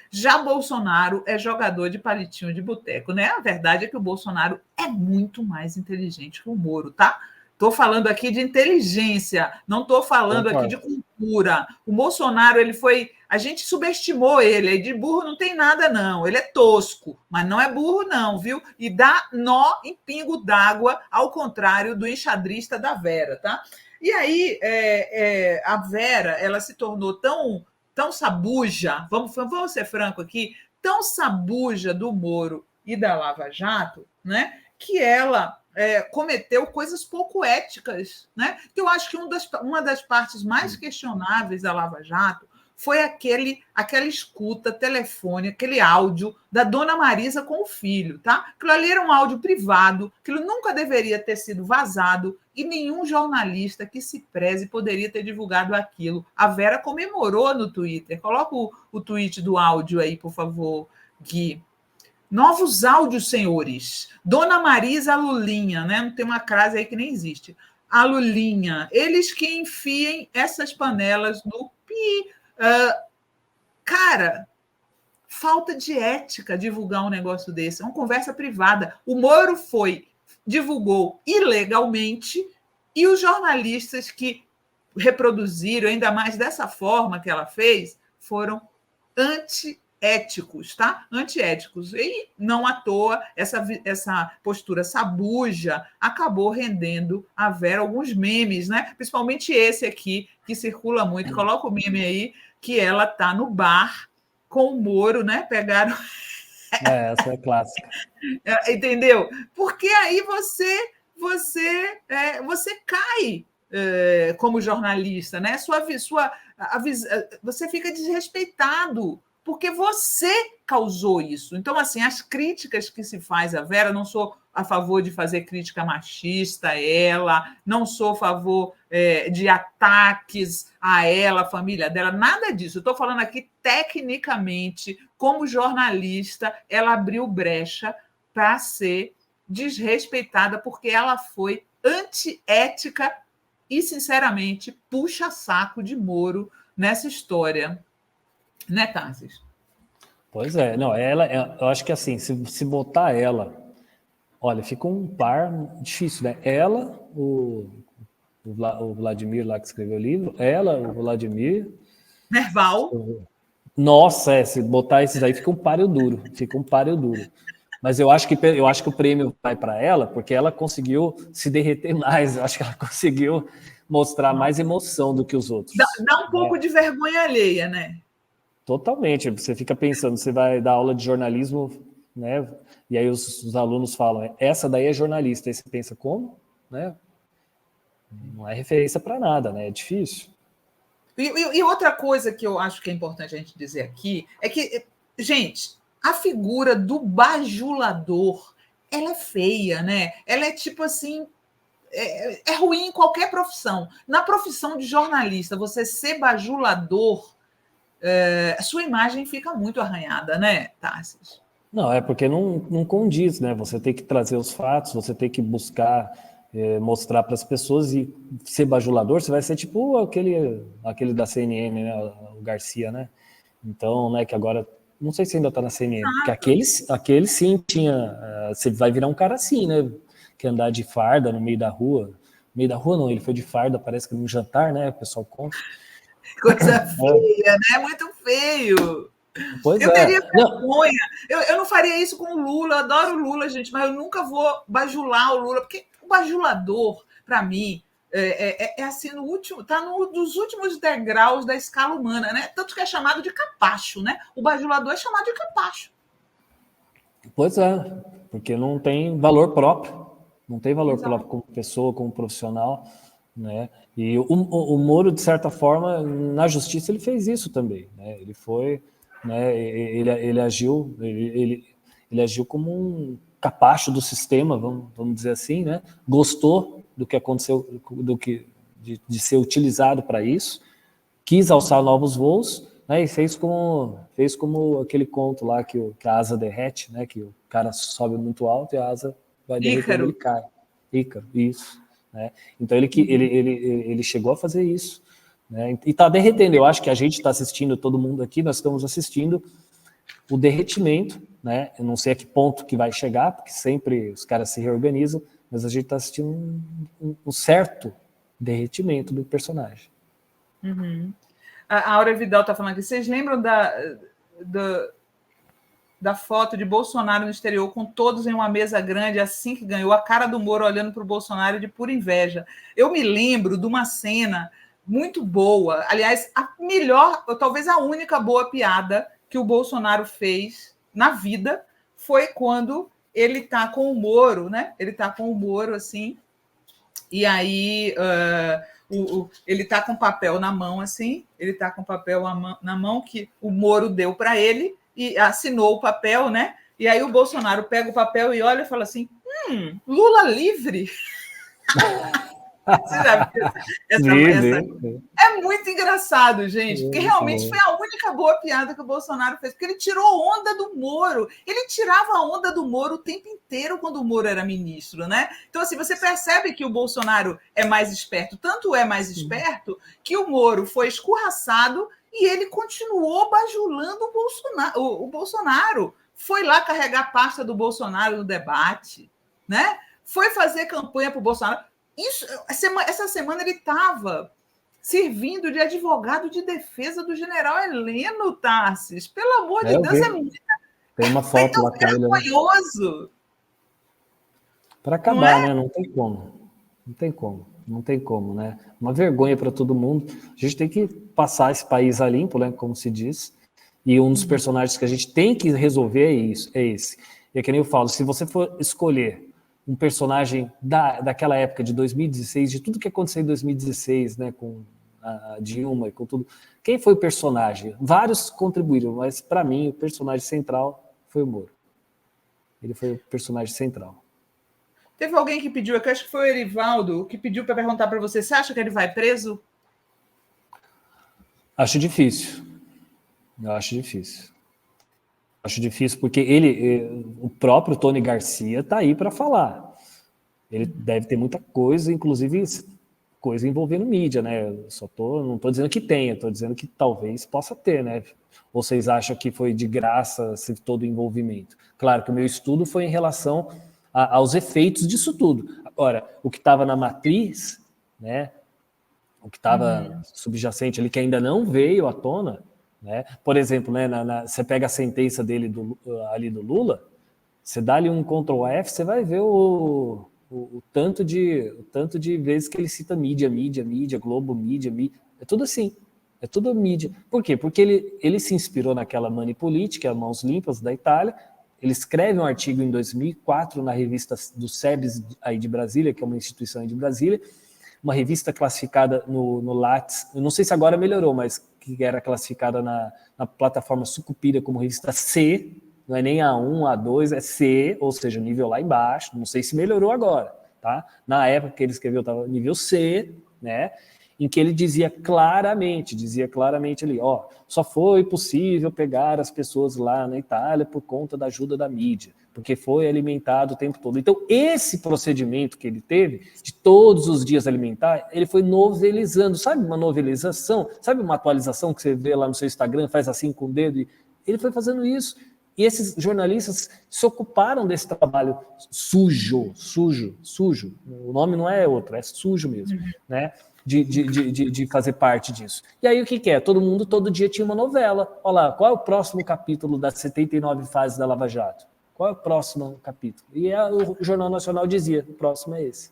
Já Bolsonaro é jogador de palitinho de boteco, né? A verdade é que o Bolsonaro é muito mais inteligente que o Moro, tá? Estou falando aqui de inteligência, não estou falando aqui de cultura. O Bolsonaro, ele foi. A gente subestimou ele, de burro não tem nada, não. Ele é tosco, mas não é burro, não, viu? E dá nó em pingo d'água, ao contrário do enxadrista da Vera, tá? E aí, a Vera, ela se tornou tão sabuja, vamos ser franco aqui, tão sabuja do Moro e da Lava Jato, né? Que ela cometeu coisas pouco éticas, né? Que eu acho que uma das partes mais questionáveis da Lava Jato foi aquela escuta telefônica, aquele áudio da dona Marisa com o filho, tá? Aquilo ali era um áudio privado, aquilo nunca deveria ter sido vazado e nenhum jornalista que se preze poderia ter divulgado aquilo. A Vera comemorou no Twitter. Coloca o tweet do áudio aí, por favor, Gui. Novos áudios, senhores. Dona Marisa, a Lulinha, né? Não tem uma crase aí que nem existe. A Lulinha. Eles que enfiem essas panelas no pi. Cara, falta de ética divulgar um negócio desse. É uma conversa privada. O Moro divulgou ilegalmente e os jornalistas que reproduziram, ainda mais dessa forma que ela fez, foram antiéticos, tá? Antiéticos. E não à toa, essa postura sabuja acabou rendendo a Vera alguns memes, né? Principalmente esse aqui, que circula muito. Coloca o meme aí, que ela tá no bar com o Moro, né? Pegaram. Essa é clássica. Entendeu? Porque aí você cai como jornalista, né? Você fica desrespeitado porque você causou isso. Então, assim, as críticas que se faz a Vera, não sou a favor de fazer crítica machista a ela, não sou a favor de ataques a ela, a família dela, nada disso. Estou falando aqui tecnicamente, como jornalista, ela abriu brecha para ser desrespeitada porque ela foi antiética e, sinceramente, puxa saco de Moro nessa história. Né, Tarsis? Pois é, não, eu acho que assim, se botar ela, olha, fica um par difícil, né? Ela, o Vladimir lá que escreveu o livro, ela, o Vladimir. Nerval. Nossa, se botar esses aí fica um páreo duro, Mas eu acho que o prêmio vai para ela, porque ela conseguiu se derreter mais, eu acho que ela conseguiu mostrar mais emoção do que os outros. Dá um pouco de vergonha alheia, né? Totalmente. Você fica pensando, você vai dar aula de jornalismo, né? E aí os alunos falam, essa daí é jornalista. Aí você pensa, como? Né? Não é referência para nada, né? É difícil. E outra coisa que eu acho que é importante a gente dizer aqui é que, gente, a figura do bajulador, ela é feia, né? Ela é tipo assim, é ruim em qualquer profissão. Na profissão de jornalista, você ser bajulador, a sua imagem fica muito arranhada, né, Tarsis? Não, é porque não condiz, né? Você tem que trazer os fatos, você tem que buscar mostrar para as pessoas e ser bajulador, você vai ser tipo aquele da CNN, né? O Garcia, né? Então, né, que agora, não sei se ainda está na CNN, porque aquele sim tinha, você vai virar um cara assim, né? Que andar de farda no meio da rua. No meio da rua não, ele foi de farda, parece que num jantar, né? O pessoal conta. Coisa feia, né? Muito feio. Pois eu teria Não. vergonha. Eu não faria isso com o Lula. Eu adoro o Lula, gente, mas eu nunca vou bajular o Lula, porque o bajulador, para mim, assim, no último, tá nos últimos degraus da escala humana, né? Tanto que é chamado de capacho, né? O bajulador é chamado de capacho. Pois é, porque não tem valor próprio, não tem valor Exato. próprio como pessoa, como profissional, né? E o Moro, de certa forma, na justiça ele fez isso também, né? Ele foi, né? Ele agiu, ele agiu como um capacho do sistema, vamos dizer assim, né? Gostou do que aconteceu, de ser utilizado para isso, quis alçar novos voos, né, e fez como aquele conto lá que a asa derrete, né, que o cara sobe muito alto e a asa vai derretendo, Ícaro. ele cai. Ícaro, isso. Né? Então ele chegou a fazer isso. Né, e está derretendo. Eu acho que a gente está assistindo, todo mundo aqui, nós estamos assistindo o derretimento. Né? Eu não sei a que ponto que vai chegar, porque sempre os caras se reorganizam, mas a gente está assistindo um certo derretimento do personagem. Uhum. A Aura Vidal está falando aqui. Vocês lembram da foto de Bolsonaro no exterior com todos em uma mesa grande, assim que ganhou, a cara do Moro olhando para o Bolsonaro de pura inveja? Eu me lembro de uma cena muito boa, aliás, a melhor, ou talvez a única boa piada que o Bolsonaro fez na vida foi quando ele está com o Moro, né? Ele está com o Moro assim, e aí ele está com papel na mão, assim, ele está com papel na mão que o Moro deu para ele e assinou o papel, né? E aí o Bolsonaro pega o papel e olha e fala assim: Lula livre. Você já viu essa? É muito engraçado, gente, porque realmente foi a única boa piada que o Bolsonaro fez, porque ele tirou onda do Moro. Ele tirava a onda do Moro o tempo inteiro quando o Moro era ministro, né? Então, assim, você percebe que o Bolsonaro é mais esperto. Tanto é mais esperto que o Moro foi escorraçado e ele continuou bajulando o Bolsonaro. Foi lá carregar a pasta do Bolsonaro no debate, né? Foi fazer campanha para o Bolsonaro. Essa semana ele estava servindo de advogado de defesa do general Heleno, Tarsis. Pelo amor de Deus, tem uma foto lá com ele. Vergonhoso. Para acabar, né? Não tem como. Não tem como, né? Uma vergonha para todo mundo. A gente tem que passar esse país a limpo, né? Como se diz. E um dos personagens que a gente tem que resolver é esse. E é que nem eu falo, se você for escolher um personagem daquela época de 2016, de tudo que aconteceu em 2016, né, com a Dilma e com tudo, quem foi o personagem? Vários contribuíram, mas para mim o personagem central foi o Moro. Ele foi o personagem central. Teve alguém que pediu, eu acho que foi o Erivaldo, que pediu para perguntar para você, você acha que ele vai preso? Acho difícil. Eu acho difícil. Acho difícil porque o próprio Tony Garcia está aí para falar. Ele deve ter muita coisa, inclusive coisa envolvendo mídia, né? Não estou dizendo que tenha, estou dizendo que talvez possa ter, né? Ou vocês acham que foi de graça todo o envolvimento? Claro que o meu estudo foi em relação aos efeitos disso tudo. Agora, o que estava na matriz, né? O que estava subjacente ali, que ainda não veio à tona, né? Por exemplo, né, você pega a sentença dele ali do Lula, você dá ali um Ctrl F, você vai ver o tanto de vezes que ele cita mídia, Globo, mídia. É tudo assim. É tudo mídia. Por quê? Porque ele se inspirou naquela Manipolítica, Mãos Limpas, da Itália. Ele escreve um artigo em 2004 na revista do SEBS aí de Brasília, que é uma instituição aí de Brasília, uma revista classificada no Lattes, eu não sei se agora melhorou, mas que era classificada na plataforma Sucupira como revista C, não é nem A1, A2, é C, ou seja, nível lá embaixo, não sei se melhorou agora, tá? Na época que ele escreveu estava nível C, né? Em que ele dizia claramente ali, ó, só foi possível pegar as pessoas lá na Itália por conta da ajuda da mídia, porque foi alimentado o tempo todo. Então, esse procedimento que ele teve, de todos os dias alimentar, ele foi novelizando. Sabe uma novelização? Sabe uma atualização que você vê lá no seu Instagram, faz assim com o dedo? Ele foi fazendo isso. E esses jornalistas se ocuparam desse trabalho sujo. O nome não é outro, é sujo mesmo, né? De fazer parte disso. E aí o que é? Todo mundo, todo dia tinha uma novela. Olha lá, qual é o próximo capítulo das 79 fases da Lava Jato? Qual é o próximo capítulo? E o Jornal Nacional dizia, o próximo é esse.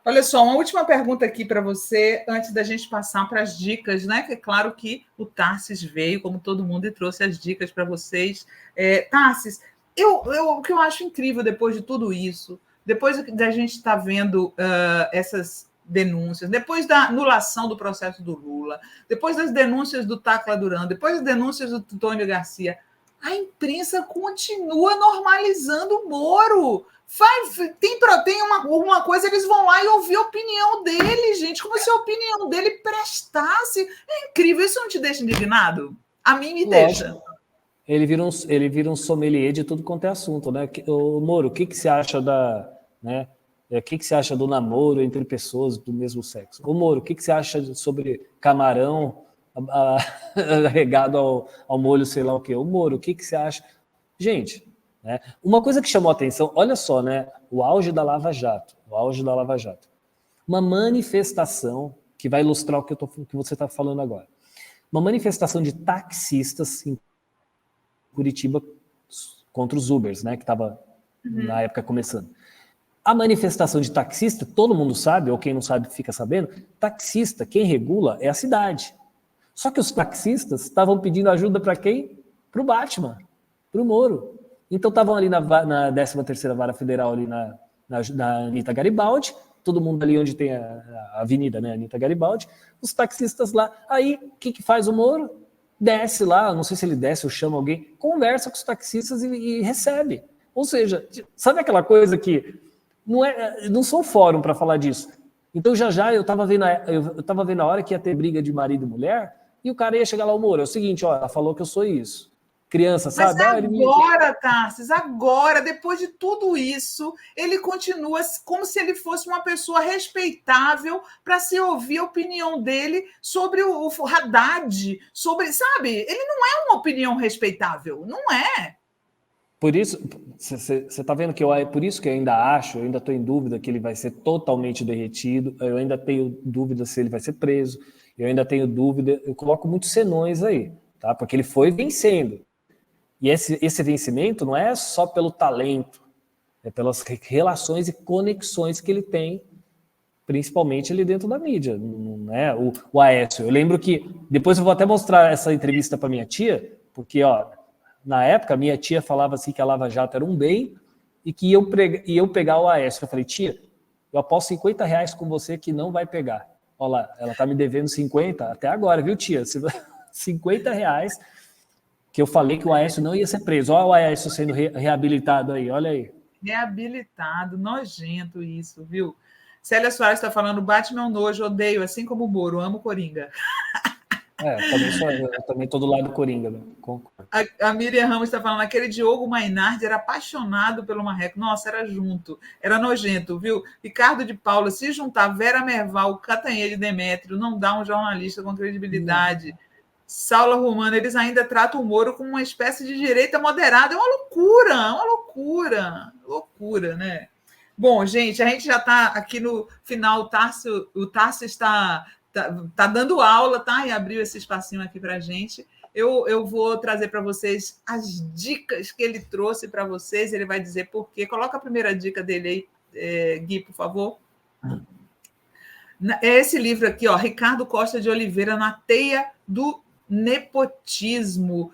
Olha só, uma última pergunta aqui para você, antes da gente passar para as dicas, né? Que é claro que o Tarsis veio, como todo mundo, e trouxe as dicas para vocês. Tarsis, o que eu acho incrível depois de tudo isso, depois da gente estar vendo essas denúncias, depois da anulação do processo do Lula, depois das denúncias do Tacla Duran, depois das denúncias do Tônio Garcia, a imprensa continua normalizando o Moro. Tem uma coisa, eles vão lá e ouvir a opinião dele, gente, como se a opinião dele prestasse. É incrível, isso não te deixa indignado? A mim me deixa. Ele vira um sommelier de tudo quanto é assunto, né? Moro, o que você acha né? O que você acha do namoro entre pessoas do mesmo sexo? Moro, o que você acha sobre camarão regado ao molho, sei lá o quê? Moro, o que você acha? Gente, né? Uma coisa que chamou a atenção, olha só, né? O auge da Lava Jato. Uma manifestação que vai ilustrar o que você está falando agora. Uma manifestação de taxistas em Curitiba contra os Ubers, né? Que estava na época começando. A manifestação de taxista, todo mundo sabe, ou quem não sabe fica sabendo, taxista, quem regula é a cidade. Só que os taxistas estavam pedindo ajuda para quem? Para o Batman, para o Moro. Então estavam ali na 13ª Vara Federal, ali na Anitta Garibaldi, todo mundo ali onde tem a avenida, né, Anitta Garibaldi, os taxistas lá. Aí, o que faz o Moro? Desce lá, não sei se ele desce ou chama alguém, conversa com os taxistas e recebe. Ou seja, sabe aquela coisa que não sou fórum para falar disso. Então já eu estava vendo a hora que ia ter briga de marido e mulher, e o cara ia chegar lá, o Moro, é o seguinte, ó, ela falou que eu sou isso. Criança, sabe? Mas agora, Tarsis, agora, depois de tudo isso, ele continua como se ele fosse uma pessoa respeitável para se ouvir a opinião dele sobre o Haddad, sabe? Ele não é uma opinião respeitável, não é. Por isso, você está vendo que por isso que eu ainda estou em dúvida que ele vai ser totalmente derretido, eu ainda tenho dúvida se ele vai ser preso, eu ainda tenho dúvida, eu coloco muitos senões aí, tá? Porque ele foi vencendo. E esse vencimento não é só pelo talento, é pelas relações e conexões que ele tem, principalmente ali dentro da mídia, não é? O Aécio, eu lembro que, depois eu vou até mostrar essa entrevista para minha tia, porque, ó, na época, minha tia falava assim que a Lava Jato era um bem e que eu pegar o Aécio. Eu falei, tia, eu aposto 50 reais com você que não vai pegar. Olha lá, ela tá me devendo 50 até agora, viu, tia? 50 reais que eu falei que o Aécio não ia ser preso. Olha o Aécio sendo reabilitado aí, olha aí. Reabilitado, nojento isso, viu? Célia Soares está falando, Batman é um nojo, odeio, assim como o Moro, amo Coringa. Eu também estou do lado do Coringa. Né? A Miriam Ramos está falando, aquele Diogo Mainardi era apaixonado pelo Marreco. Nossa, era junto, era nojento, viu? Ricardo de Paula, se juntar Vera Merval, Catanhede e Demétrio, não dá um jornalista com credibilidade. Saula Romana, eles ainda tratam o Moro como uma espécie de direita moderada. É uma loucura, né? Bom, gente, a gente já está aqui no final, o Tarso está dando aula, tá? E abriu esse espacinho aqui para a gente. Eu vou trazer para vocês as dicas que ele trouxe para vocês. Ele vai dizer por quê. Coloca a primeira dica dele aí, Gui, por favor. É esse livro aqui, ó, Ricardo Costa de Oliveira, Na Teia do Nepotismo.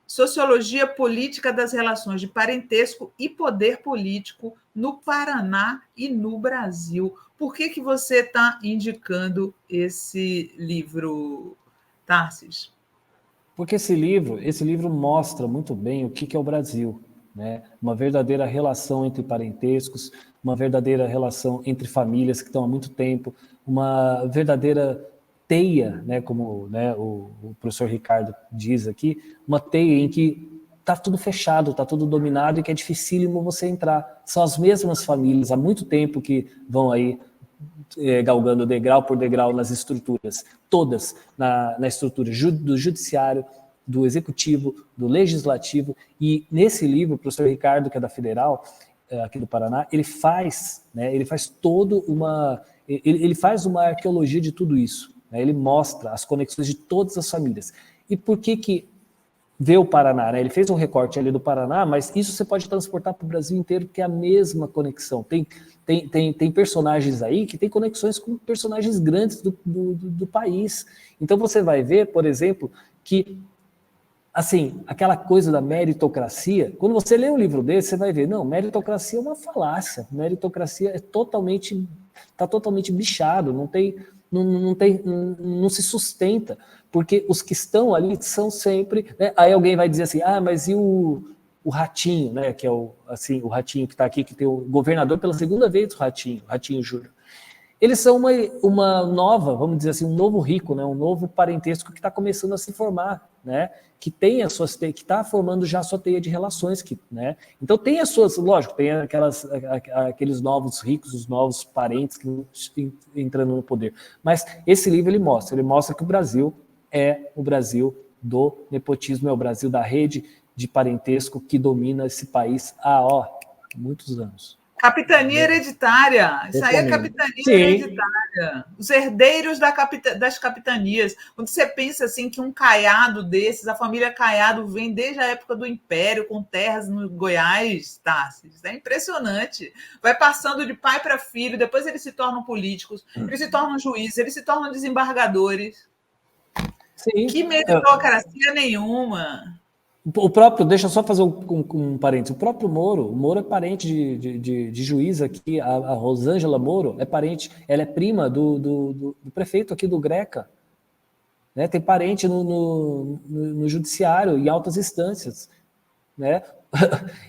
Sociologia Política das Relações de Parentesco e Poder Político no Paraná e no Brasil. Por que você está indicando esse livro, Tarsis? Porque esse livro mostra muito bem o que é o Brasil, né? Uma verdadeira relação entre parentescos, uma verdadeira relação entre famílias que estão há muito tempo, uma verdadeira teia, né, como, né, o professor Ricardo diz aqui, uma teia em que está tudo fechado, está tudo dominado e que é dificílimo você entrar. São as mesmas famílias há muito tempo que vão aí galgando degrau por degrau nas estruturas, todas na estrutura do judiciário, do executivo, do legislativo. E nesse livro, o professor Ricardo, que é da Federal, aqui do Paraná, ele faz ele faz uma arqueologia de tudo isso. Ele mostra as conexões de todas as famílias. E por que ver o Paraná, né? Ele fez um recorte ali do Paraná, mas isso você pode transportar para o Brasil inteiro, porque é a mesma conexão. Tem personagens aí que tem conexões com personagens grandes do país. Então você vai ver, por exemplo, que assim, aquela coisa da meritocracia, quando você lê um livro desse, você vai ver, não, meritocracia é uma falácia, meritocracia está totalmente bichado, não se sustenta, porque os que estão ali são sempre, né? Aí alguém vai dizer assim, mas e o Ratinho, né, que é o Ratinho que está aqui, que tem o governador pela segunda vez, o Ratinho Júnior. Eles são uma nova, vamos dizer assim, um novo rico, né? Um novo parentesco que está começando a se formar, né? Que está formando já a sua teia de relações, né? Então tem as suas, lógico, tem aqueles novos ricos, os novos parentes que estão entrando no poder. Mas esse livro ele mostra que o Brasil é o Brasil do nepotismo, é o Brasil da rede de parentesco que domina esse país há muitos anos. Capitania hereditária. Isso aí é capitania hereditária. Os herdeiros das capitanias. Quando você pensa assim que um Caiado desses, a família Caiado vem desde a época do Império, com terras no Goiás, Tarsis. É impressionante. Vai passando de pai para filho, depois eles se tornam políticos, eles se tornam juízes, eles se tornam desembargadores. Sim. Que meritocracia nenhuma. O próprio, deixa eu só fazer um parênteses, o próprio Moro, o Moro é parente de juiz aqui, a Rosângela Moro é parente, ela é prima do prefeito aqui do Greca, né? Tem parente no judiciário, em altas instâncias, né?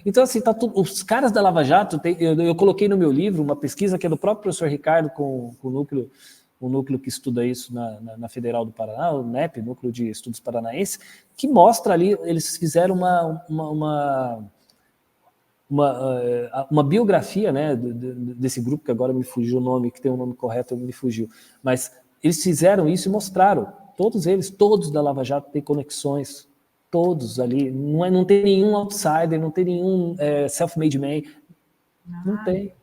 Então, assim, os caras da Lava Jato, eu coloquei no meu livro uma pesquisa que é do próprio professor Ricardo com o núcleo que estuda isso na Federal do Paraná, o NEP, Núcleo de Estudos Paranaense, que mostra ali, eles fizeram uma biografia, né, desse grupo, que agora me fugiu o nome, que tem um nome correto, me fugiu, mas eles fizeram isso e mostraram, todos da Lava Jato têm conexões, todos ali, não tem nenhum outsider, não tem nenhum self-made man, não tem.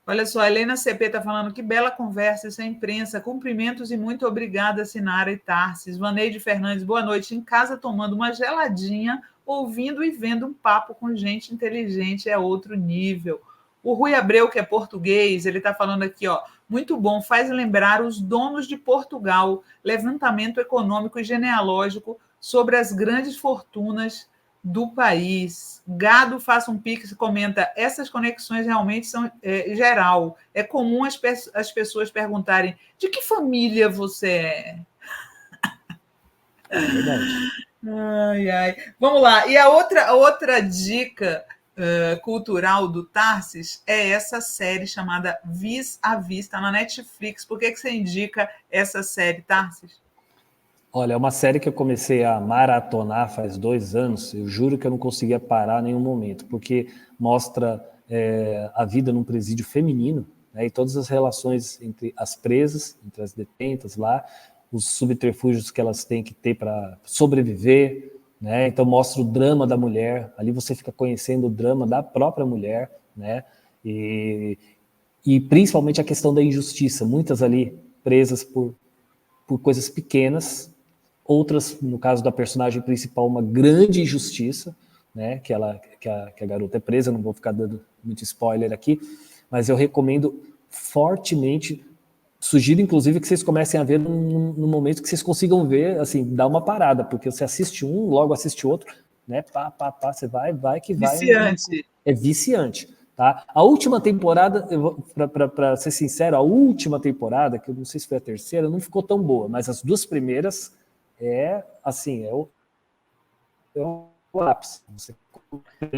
Olha só, a Helena CP está falando que bela conversa essa imprensa. Cumprimentos e muito obrigada, Sinara e Tarsis. Vaneide Fernandes, boa noite. Em casa, tomando uma geladinha, ouvindo e vendo um papo com gente inteligente é outro nível. O Rui Abreu, que é português, ele está falando aqui, muito bom, faz lembrar os donos de Portugal, levantamento econômico e genealógico sobre as grandes fortunas do país. Gado, faça um pix e comenta, essas conexões realmente são geral. É comum as pessoas perguntarem, de que família você é? É verdade. Ai. Vamos lá. E a outra dica cultural do Tarsis é essa série chamada Vis a Vis, está na Netflix. Por que você indica essa série, Tarsis? Olha, é uma série que eu comecei a maratonar faz 2 anos, eu juro que eu não conseguia parar em nenhum momento, porque mostra a vida num presídio feminino, né, e todas as relações entre as presas, entre as detentas lá, os subterfúgios que elas têm que ter para sobreviver, né, então mostra o drama da mulher, ali você fica conhecendo o drama da própria mulher, né, e principalmente a questão da injustiça, muitas ali presas por coisas pequenas, outras, no caso da personagem principal, uma grande injustiça, né, que a garota é presa, não vou ficar dando muito spoiler aqui, mas eu recomendo fortemente, sugiro inclusive que vocês comecem a ver no momento que vocês consigam ver, assim, dar uma parada, porque você assiste um, logo assiste outro, né, você vai que vai. Viciante. É viciante. Tá? A última temporada, para ser sincero, a última temporada, que eu não sei se foi a terceira, não ficou tão boa, mas as 2 primeiras é o ápice. Você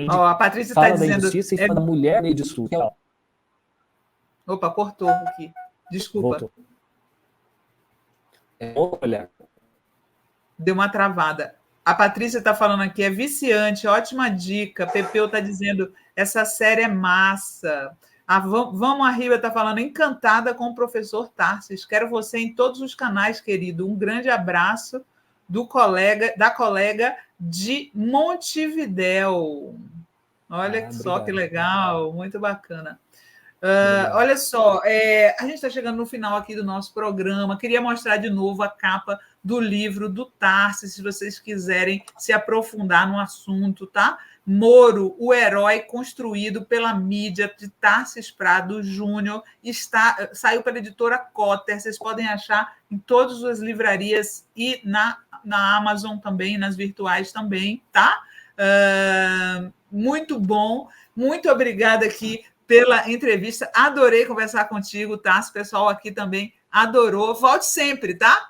a Patrícia está dizendo... da injustiça e fala da mulher meio disso tudo. Opa, cortou aqui. Desculpa. Voltou. Olha. Deu uma travada. A Patrícia está falando aqui, é viciante, ótima dica. Pepeu está dizendo, essa série é massa. A Vamos Arriba está falando, encantada com o professor Tarsis. Quero você em todos os canais, querido. Um grande abraço da colega de Montevidéu. Olha só que legal, muito bacana. Olha só, a gente está chegando no final aqui do nosso programa. Queria mostrar de novo a capa do livro do Tarsis, se vocês quiserem se aprofundar no assunto, tá? Moro, o herói construído pela mídia, de Tarsis Prado Júnior, saiu pela editora Cotter. Vocês podem achar em todas as livrarias e na Amazon também, nas virtuais também, tá? Muito bom. Muito obrigada aqui pela entrevista. Adorei conversar contigo, tá? O pessoal aqui também adorou. Volte sempre, tá?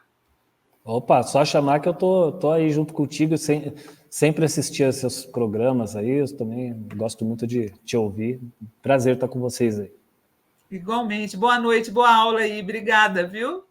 Opa, só chamar que eu tô aí junto contigo, sempre assistir a seus programas aí, eu também gosto muito de te ouvir. Prazer estar com vocês aí. Igualmente. Boa noite, boa aula aí. Obrigada, viu?